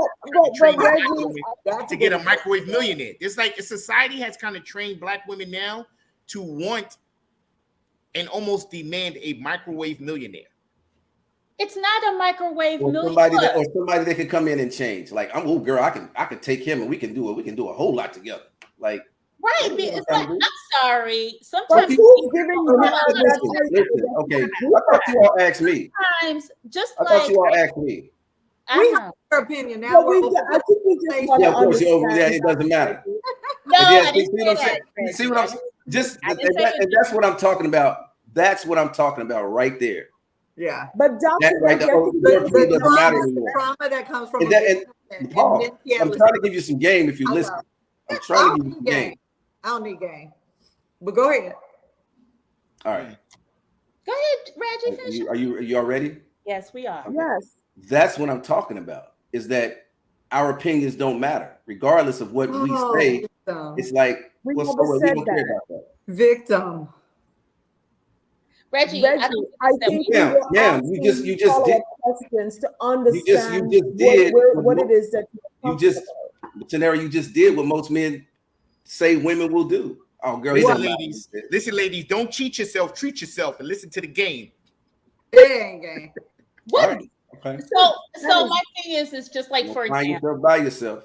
[SPEAKER 6] trained black women to get a microwave millionaire. It's like society has kind of trained black women now to want and almost demand a microwave millionaire.
[SPEAKER 2] It's not a microwave millionaire.
[SPEAKER 5] Somebody that can come in and change. Like, girl, I can take him and we can do a whole lot together. Like.
[SPEAKER 2] Right, it's like, I'm sorry. Sometimes
[SPEAKER 5] okay. I thought you all asked me.
[SPEAKER 2] Sometimes,
[SPEAKER 5] I thought you all asked me.
[SPEAKER 4] We have our opinion now.
[SPEAKER 3] I think we just want to understand.
[SPEAKER 5] It doesn't matter.
[SPEAKER 2] No, I didn't say that.
[SPEAKER 5] See what I'm saying? And that's what I'm talking about. That's what I'm talking about right there.
[SPEAKER 4] Yeah,
[SPEAKER 3] but Dr.
[SPEAKER 4] The trauma that comes from
[SPEAKER 5] Paul, I'm trying to give you some game if you listen. I'm trying to give you some game.
[SPEAKER 4] I don't need game, but go ahead.
[SPEAKER 5] All right.
[SPEAKER 2] Go ahead, Reggie.
[SPEAKER 5] Are you all ready?
[SPEAKER 2] Yes, we are.
[SPEAKER 3] Okay. Yes.
[SPEAKER 5] That's what I'm talking about. Is that our opinions don't matter, regardless of what we say. Victim. It's like
[SPEAKER 3] we
[SPEAKER 5] don't
[SPEAKER 3] care
[SPEAKER 5] about that.
[SPEAKER 4] Victim.
[SPEAKER 2] Reggie,
[SPEAKER 3] I think
[SPEAKER 5] you just did
[SPEAKER 3] questions to understand
[SPEAKER 5] you just did
[SPEAKER 3] what it is that
[SPEAKER 5] you just scenario you just did what most men say women will do. Oh, girl,
[SPEAKER 6] listen, ladies, don't cheat yourself, treat yourself, and listen to the game.
[SPEAKER 4] It ain't game.
[SPEAKER 2] What?
[SPEAKER 5] Right. Okay.
[SPEAKER 2] So my thing is just like, for example,
[SPEAKER 5] by yourself.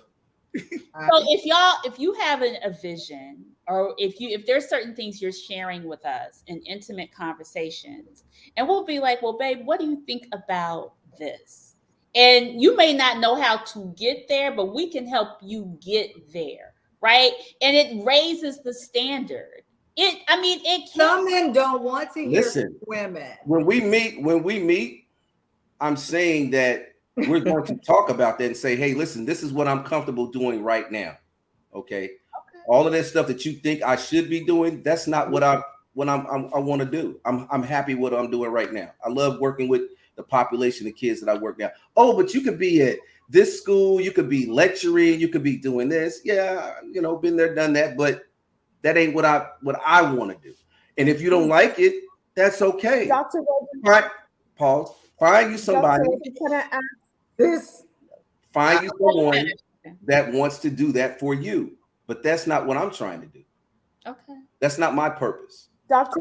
[SPEAKER 2] So if you have a vision, or if there's certain things you're sharing with us in intimate conversations, and we'll be like, well, babe, what do you think about this? And you may not know how to get there, but we can help you get there. Right. And it raises the standard. It can.
[SPEAKER 4] Some men don't want to hear
[SPEAKER 5] Listen,
[SPEAKER 4] women.
[SPEAKER 5] When we meet, I'm saying that we're going to talk about that and say, hey, listen, this is what I'm comfortable doing right now. Okay. All of that stuff that you think I should be doing, that's not what I want to do. I'm happy with what I'm doing right now. I love working with the population of kids that I work now. Oh, but you could be at this school, you could be lecturing, you could be doing this. Yeah, been there, done that, but that ain't what I want to do. And if you don't like it, that's okay.
[SPEAKER 3] Dr.
[SPEAKER 5] All right, pause. Find you somebody.
[SPEAKER 3] Can I ask
[SPEAKER 4] This.
[SPEAKER 5] Find you someone that wants to do that for you. But that's not what I'm trying to do.
[SPEAKER 2] Okay.
[SPEAKER 5] That's not my purpose.
[SPEAKER 3] Dr.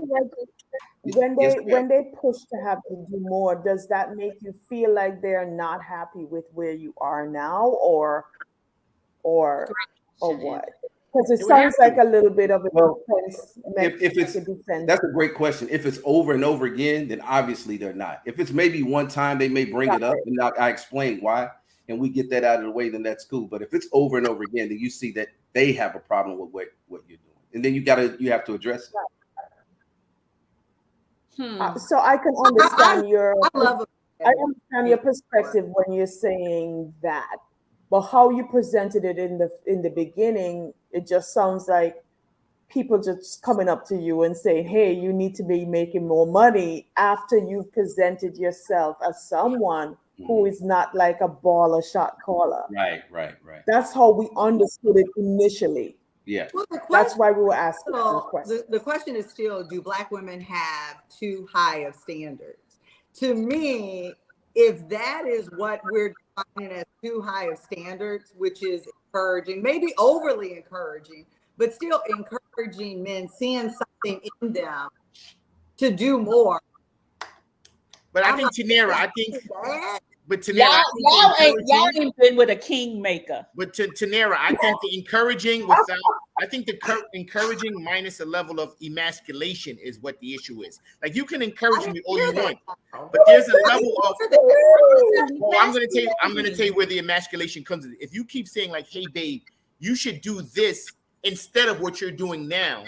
[SPEAKER 3] When they push to have you do more, does that make you feel like they're not happy with where you are now, or what? Because it sounds like a little bit of a defense.
[SPEAKER 5] That's a great question. If it's over and over again, then obviously they're not. If it's maybe one time they may bring it up, and I explain why, and we get that out of the way, then that's cool. But if it's over and over again, then you see that they have a problem with what you're doing, and then you have to address it.
[SPEAKER 3] So I can understand I understand your perspective when you're saying that, but how you presented it in the beginning, it just sounds like people just coming up to you and saying, "Hey, you need to be making more money," after you've presented yourself as someone who is not like a baller shot caller.
[SPEAKER 5] Right.
[SPEAKER 3] That's how we understood it initially.
[SPEAKER 5] Yeah.
[SPEAKER 4] Well,
[SPEAKER 3] that's why we were asking the question.
[SPEAKER 4] The question is still, do Black women have too high of standards? To me, if that is what we're defining as too high of standards, which is encouraging, maybe overly encouraging, but still encouraging men, seeing something in them to do more.
[SPEAKER 6] But I think Tanera,
[SPEAKER 2] y'all ain't been with a kingmaker.
[SPEAKER 6] But Tanera, I think the encouraging encouraging minus a level of emasculation is what the issue is. Like, you can encourage me all you want, but there's a level of I'm gonna tell you where the emasculation comes in. If you keep saying like, "Hey babe, you should do this instead of what you're doing now,"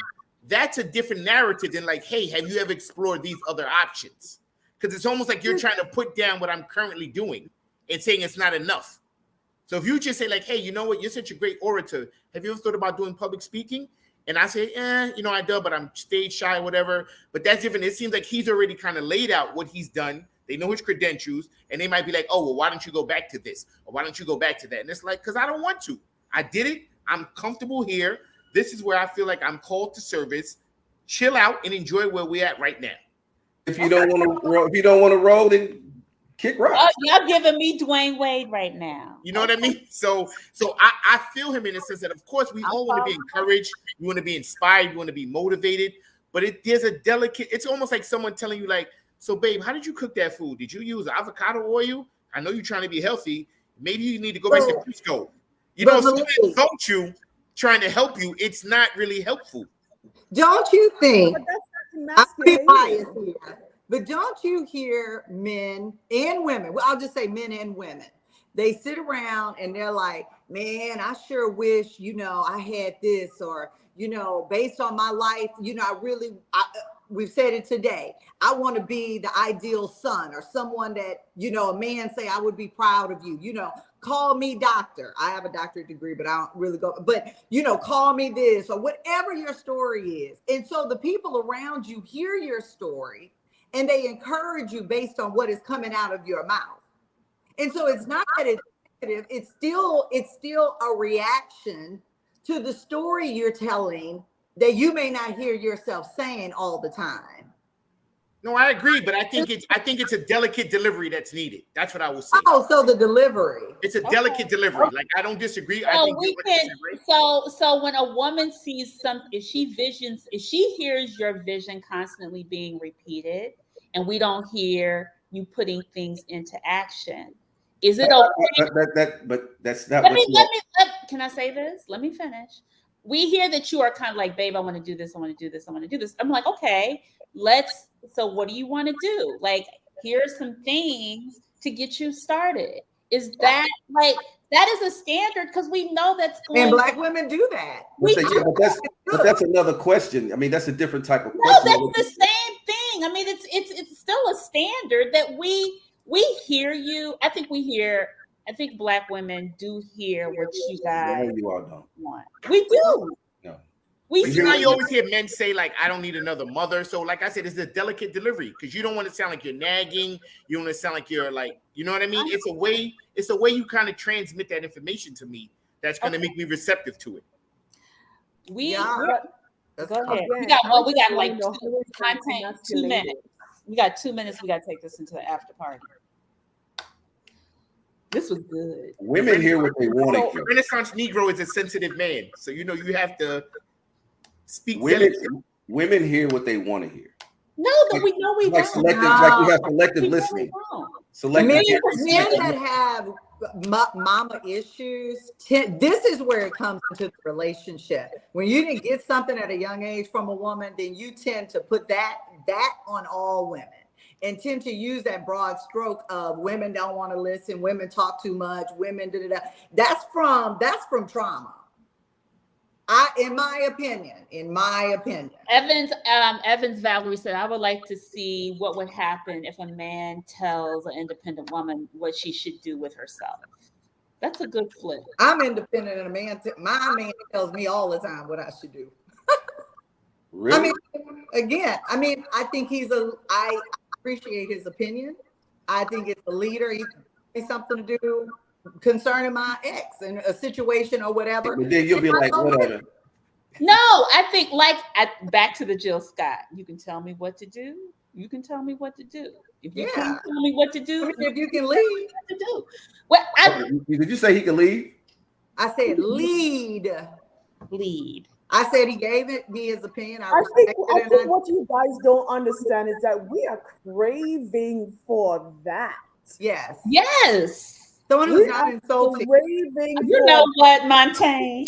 [SPEAKER 6] that's a different narrative than like, "Hey, have you ever explored these other options?" Because it's almost like you're trying to put down what I'm currently doing and saying it's not enough. So if you just say like, "Hey, you know what? You're such a great orator. Have you ever thought about doing public speaking?" And I say, I do, but I'm stage shy or whatever. But that's different. It seems like he's already kind of laid out what he's done. They know his credentials, and they might be like, "Oh, well, why don't you go back to this? Or why don't you go back to that?" And it's like, because I don't want to. I did it. I'm comfortable here. This is where I feel like I'm called to service. Chill out and enjoy where we're at right now.
[SPEAKER 5] If you don't want to roll, then kick rocks.
[SPEAKER 2] Y'all giving me Dwayne Wade right now.
[SPEAKER 6] You know what I mean? So I feel him in the sense that, of course, we all want to be encouraged. We want to be inspired. We want to be motivated. But there's a delicate. It's almost like someone telling you, like, "So, babe, how did you cook that food? Did you use avocado oil? I know you're trying to be healthy. Maybe you need to go back to Crisco." You know, someone insult you, trying to help you. It's not really helpful.
[SPEAKER 4] Don't you think? I'll be biased here, but don't you hear men and women? Well, I'll just say men and women. They sit around and they're like, "Man, I sure wish, I had this," or, based on my life, we've said it today. I want to be the ideal son, or someone that, a man say, "I would be proud of you." Call me doctor. I have a doctorate degree, but I don't really go. But, call me this, or whatever your story is. And so the people around you hear your story and they encourage you based on what is coming out of your mouth. And so it's not that it's negative. It's still a reaction to the story you're telling that you may not hear yourself saying all the time.
[SPEAKER 6] No, I agree, but I think it's a delicate delivery that's needed. That's what I will say.
[SPEAKER 4] Oh, so the delivery.
[SPEAKER 6] It's a delicate delivery. Like, I don't disagree.
[SPEAKER 2] So when a woman sees something, if she hears your vision constantly being repeated, and we don't hear you putting things into action, is it okay?
[SPEAKER 5] But that's not.
[SPEAKER 2] Can I say this? Let me finish. We hear that you are kind of like, "Babe, I want to do this. I want to do this. I want to do this." I'm like, okay, so what do you want to do? Like, here's some things to get you started. Is that that is a standard? Because we know that's going.
[SPEAKER 4] And Black women do that.
[SPEAKER 5] But that's another question. I mean, that's a different type of question.
[SPEAKER 2] No, that's the same thing. I mean, it's still a standard that we hear you. I think Black women do hear what you guys want. We do.
[SPEAKER 5] No.
[SPEAKER 6] You always hear men say, like, "I don't need another mother." So, like I said, it's a delicate delivery, because you don't want to sound like you're nagging. You don't want to sound like you're like, you know what I mean? It's a way you kind of transmit that information to me that's going to make me receptive to it.
[SPEAKER 2] Go ahead. We got like content. 2 minutes. We got 2 minutes. We got to take this into the after party. This was good.
[SPEAKER 5] Women hear what they want to
[SPEAKER 6] So,
[SPEAKER 5] hear.
[SPEAKER 6] Renaissance Negro is a sensitive man, so you have to speak.
[SPEAKER 5] Women hear what they want to hear.
[SPEAKER 2] No, that we know we
[SPEAKER 5] Like
[SPEAKER 2] don't.
[SPEAKER 5] selective, like we have selective
[SPEAKER 2] We know we
[SPEAKER 5] listening.
[SPEAKER 2] don't.
[SPEAKER 5] Selective
[SPEAKER 4] Men
[SPEAKER 5] hearing.
[SPEAKER 4] that have mama issues, this is where it comes into the relationship. When you didn't get something at a young age from a woman, then you tend to put that on all women and tend to use that broad stroke of women don't want to listen, women talk too much, women da. That's from trauma. In my opinion.
[SPEAKER 2] Evans Valerie said, I would like to see what would happen if a man tells an independent woman what she should do with herself. That's a good flip.
[SPEAKER 4] I'm independent, and my man tells me all the time what I should do.
[SPEAKER 5] Really?
[SPEAKER 4] I think I appreciate his opinion. I think it's a leader. He has something to do concerning my ex in a situation or whatever.
[SPEAKER 5] But then you'll be like, whatever.
[SPEAKER 2] No, I think back to the Jill Scott. You can tell me what to do. You can tell me what to do. If you can't tell me what to do,
[SPEAKER 4] if you can leave,
[SPEAKER 2] what to do. Well,
[SPEAKER 5] did you say he can leave?
[SPEAKER 4] I said lead. I said he gave me his opinion. I
[SPEAKER 3] think what you guys don't understand is that we are craving for that.
[SPEAKER 4] Yes.
[SPEAKER 2] Yes.
[SPEAKER 4] Someone who's not insulting.
[SPEAKER 2] You know what, Montaigne?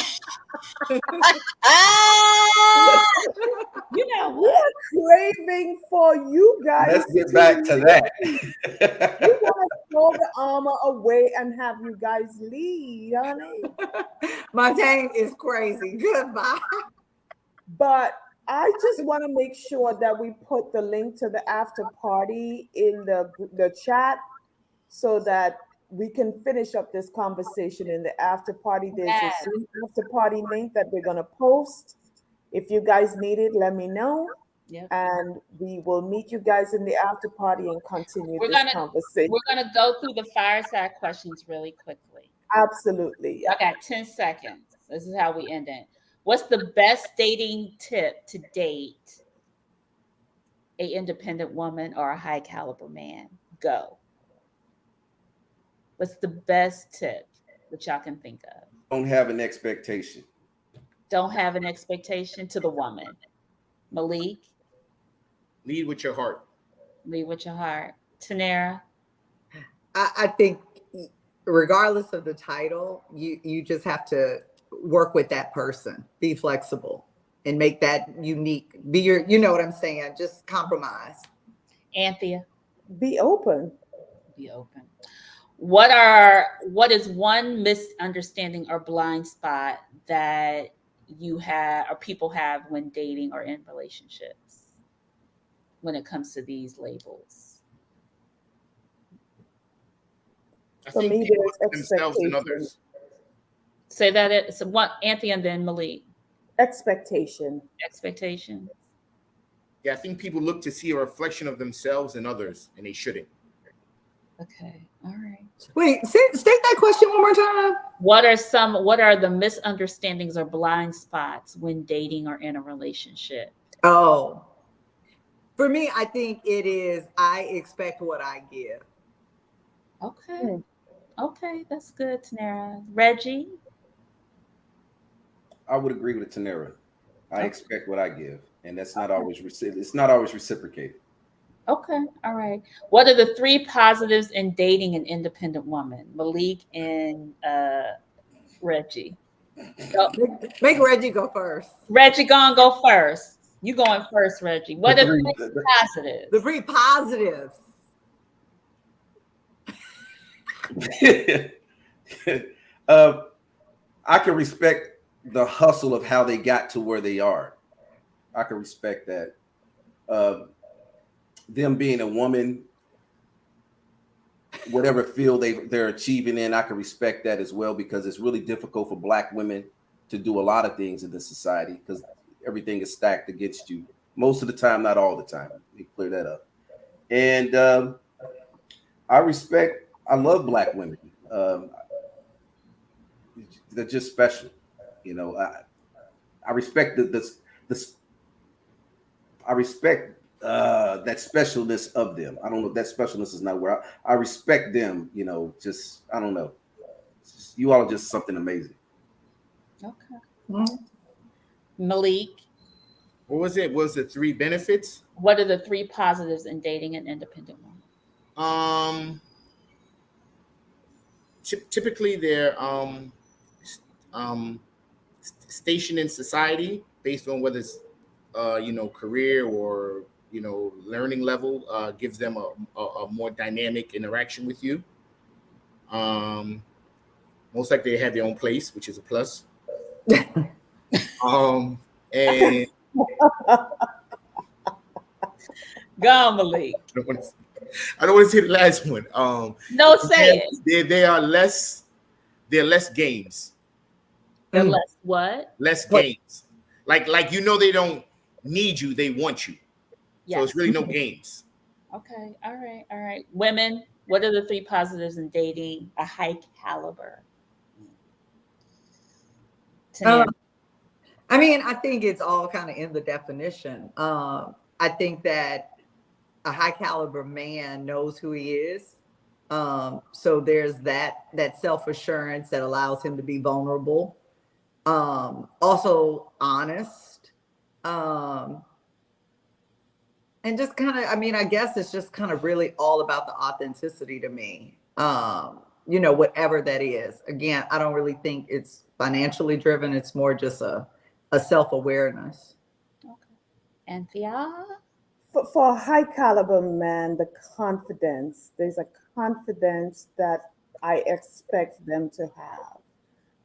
[SPEAKER 2] You know what?
[SPEAKER 3] We're craving for you guys.
[SPEAKER 5] Let's get back to that.
[SPEAKER 3] We want to throw the armor away and have you guys lead, honey.
[SPEAKER 4] Montaigne is crazy. Goodbye.
[SPEAKER 3] But I just want to make sure that we put the link to the after party in the chat so that we can finish up this conversation in the after party. There's a after party link that we're going to post. If you guys need it, let me know.
[SPEAKER 2] Yep.
[SPEAKER 3] And we will meet you guys in the after party and continue this conversation.
[SPEAKER 2] We're going to go through the fireside questions really quickly.
[SPEAKER 3] Absolutely.
[SPEAKER 2] Yeah. I got 10 seconds. This is how we end it. What's the best dating tip to date an independent woman or a high caliber man? Go. What's the best tip that y'all can think of?
[SPEAKER 5] Don't have an expectation.
[SPEAKER 2] Don't have an expectation to the woman. Malik?
[SPEAKER 6] Lead with your heart.
[SPEAKER 2] Lead with your heart. Tanera?
[SPEAKER 4] I think regardless of the title, you just have to work with that person. Be flexible and make that unique. Be you know what I'm saying? Just compromise.
[SPEAKER 2] Anthea?
[SPEAKER 3] Be open.
[SPEAKER 2] Be open. What is one misunderstanding or blind spot that you have or people have when dating or in relationships when it comes to these labels?
[SPEAKER 6] I think people look at themselves and others.
[SPEAKER 2] Say that it's what Anthony and then Malik.
[SPEAKER 3] Expectation.
[SPEAKER 6] Yeah, I think people look to see a reflection of themselves and others, and they shouldn't.
[SPEAKER 2] Okay. All right.
[SPEAKER 4] Wait, state that question one more time.
[SPEAKER 2] What are the misunderstandings or blind spots when dating or in a relationship?
[SPEAKER 4] Oh, for me, I think it is I expect what I give.
[SPEAKER 2] Okay. Okay, that's good, Tanera. Reggie?
[SPEAKER 5] I would agree with Tanera. I expect what I give, and that's not always reciprocated.
[SPEAKER 2] Okay, all right. What are the 3 positives in dating an independent woman? Malik and Reggie.
[SPEAKER 4] Make Reggie go first.
[SPEAKER 2] Reggie, go first. You going first, Reggie. What are the 3 positives?
[SPEAKER 4] The 3 positives.
[SPEAKER 5] I can respect the hustle of how they got to where they are. I can respect that. Them being a woman, whatever field they're achieving in, I can respect that as well, because it's really difficult for Black women to do a lot of things in this society because everything is stacked against you. Most of the time, not all the time. Let me clear that up. And I love Black women. They're just special. You know, I respect I respect that specialness of them. I don't know. That specialness is not where I respect them. You know, just I don't know. You all are just something amazing.
[SPEAKER 2] Okay.
[SPEAKER 4] Mm-hmm.
[SPEAKER 2] Malik,
[SPEAKER 6] What was it? What was the 3 benefits?
[SPEAKER 2] what are the 3 positives in dating an independent woman?
[SPEAKER 6] Typically they're stationed in society based on whether it's career or learning level, gives them a more dynamic interaction with you. Most likely they have their own place, which is a plus. And
[SPEAKER 2] Go on, Malik.
[SPEAKER 6] I don't want to say the last one.
[SPEAKER 2] No, say it.
[SPEAKER 6] They are less. They're less games.
[SPEAKER 2] The less what?
[SPEAKER 6] Less games. Like they don't need you. They want you.
[SPEAKER 2] Yes.
[SPEAKER 6] So it's really no games.
[SPEAKER 2] Okay. All right. Women, what are the 3 positives in dating a high caliber?
[SPEAKER 4] I mean, I think it's all kind of in the definition. I think that a high caliber man knows who he is. So there's that self-assurance that allows him to be vulnerable. Also honest. And just kind of, I mean, I guess it's just kind of really all about the authenticity to me. Whatever that is. Again, I don't really think it's financially driven. It's more just a self-awareness.
[SPEAKER 2] Okay. Anthea?
[SPEAKER 3] For a high caliber man, the confidence, there's a confidence that I expect them to have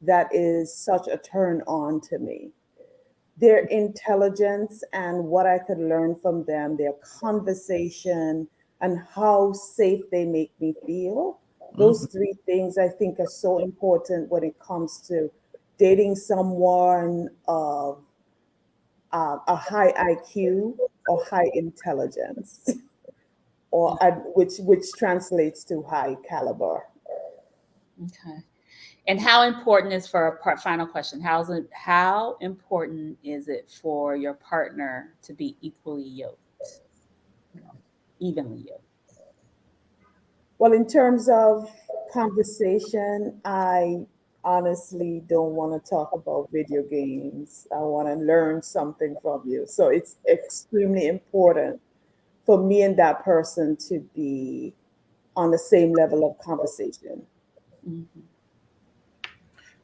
[SPEAKER 3] that is such a turn on to me. Their intelligence and what I could learn from them, their conversation and how safe they make me feel. Those 3 things I think are so important when it comes to dating someone of a high IQ or high intelligence, or which translates to high caliber.
[SPEAKER 2] Okay. And how important is for a final question? How important is it for your partner to be equally yoked, evenly yoked?
[SPEAKER 3] Well, in terms of conversation, I honestly don't want to talk about video games. I want to learn something from you. So it's extremely important for me and that person to be on the same level of conversation.
[SPEAKER 2] Mm-hmm.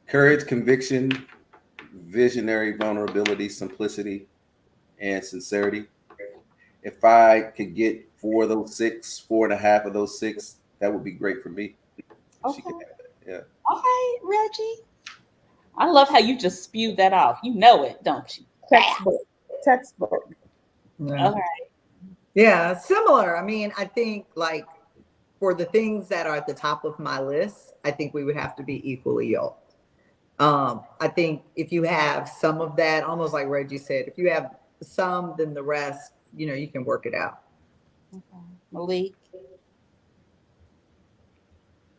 [SPEAKER 5] Courage, conviction, visionary, vulnerability, simplicity, and sincerity. If I could get 4 of those 6, 4.5 of those 6, that would be great for me.
[SPEAKER 2] Okay.
[SPEAKER 5] She could have that. Yeah.
[SPEAKER 2] All right, Reggie. I love how you just spewed that off. You know it, don't you?
[SPEAKER 3] Textbook.
[SPEAKER 4] Yeah.
[SPEAKER 2] All right.
[SPEAKER 4] Yeah, similar. I mean, I think like for the things that are at the top of my list, I think we would have to be equally yoked. I think if you have some of that, almost like Reggie said, if you have some, then the rest, you can work it out.
[SPEAKER 2] Okay. Malik.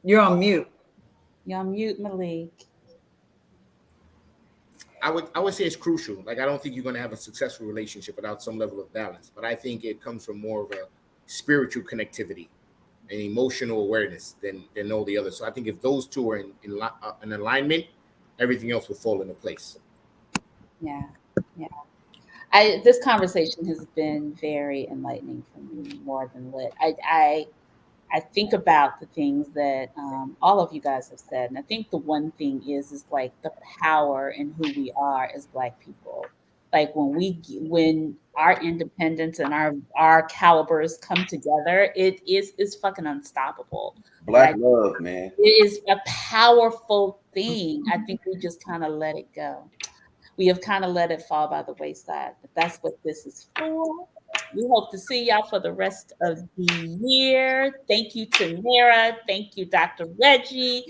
[SPEAKER 4] You're on mute.
[SPEAKER 2] You're on mute, Malik.
[SPEAKER 6] I would say it's crucial. Like I don't think you're going to have a successful relationship without some level of balance. But I think it comes from more of a spiritual connectivity and emotional awareness than all the others. So I think if those 2 are in alignment, everything else will fall into place.
[SPEAKER 2] Yeah. This conversation has been very enlightening for me, more than lit. I think about the things that all of you guys have said, and I think the one thing is like the power in who we are as Black people. Like when our independence and our calibers come together, it's fucking unstoppable.
[SPEAKER 5] Black love, man.
[SPEAKER 2] It is a powerful thing. I think we just kind of let it go. We have kind of let it fall by the wayside, but that's what this is for. We hope to see y'all for the rest of the year. Thank you to Nara. Thank you, Dr. Reggie.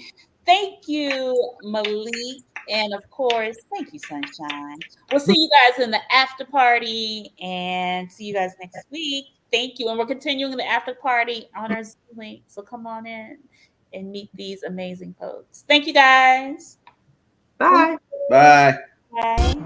[SPEAKER 2] Thank you, Malik. And of course, thank you, Sunshine. We'll see you guys in the after party and see you guys next week. Thank you. And we're continuing the after party on our Zoom link. So come on in and meet these amazing folks. Thank you, guys.
[SPEAKER 4] Bye.
[SPEAKER 5] Bye.
[SPEAKER 2] Bye.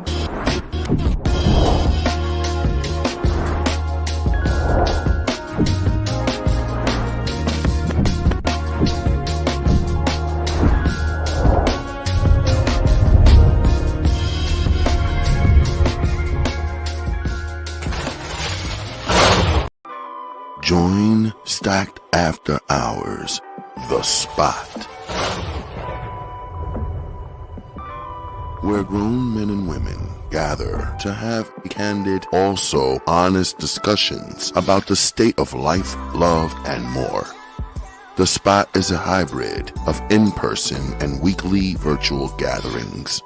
[SPEAKER 10] Join Stacked After Hours, The Spot, where grown men and women gather to have candid, also honest discussions about the state of life, love, and more. The Spot is a hybrid of in-person and weekly virtual gatherings.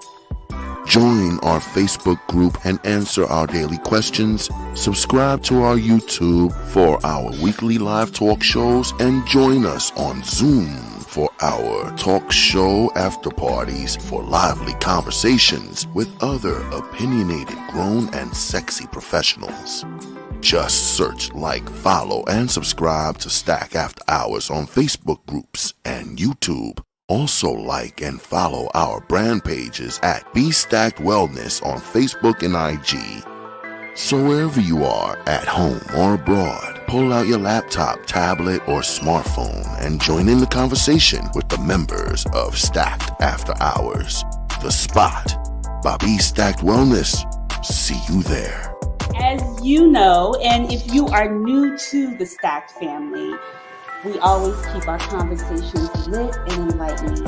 [SPEAKER 10] Join our Facebook group and answer our daily questions. Subscribe to our YouTube for our weekly live talk shows and join us on Zoom for our talk show after parties for lively conversations with other opinionated, grown, and sexy professionals. Just search, like, follow, and subscribe to Stack After Hours on Facebook groups and YouTube. Also like and follow our brand pages at Be Stacked Wellness on Facebook and IG. So wherever you are, at home or abroad, pull out your laptop, tablet, or smartphone and join in the conversation with the members of Stacked After Hours, The Spot by Be Stacked Wellness. See you there.
[SPEAKER 2] As you know, and if you are new to the Stacked family, we always keep our conversations lit and enlightening.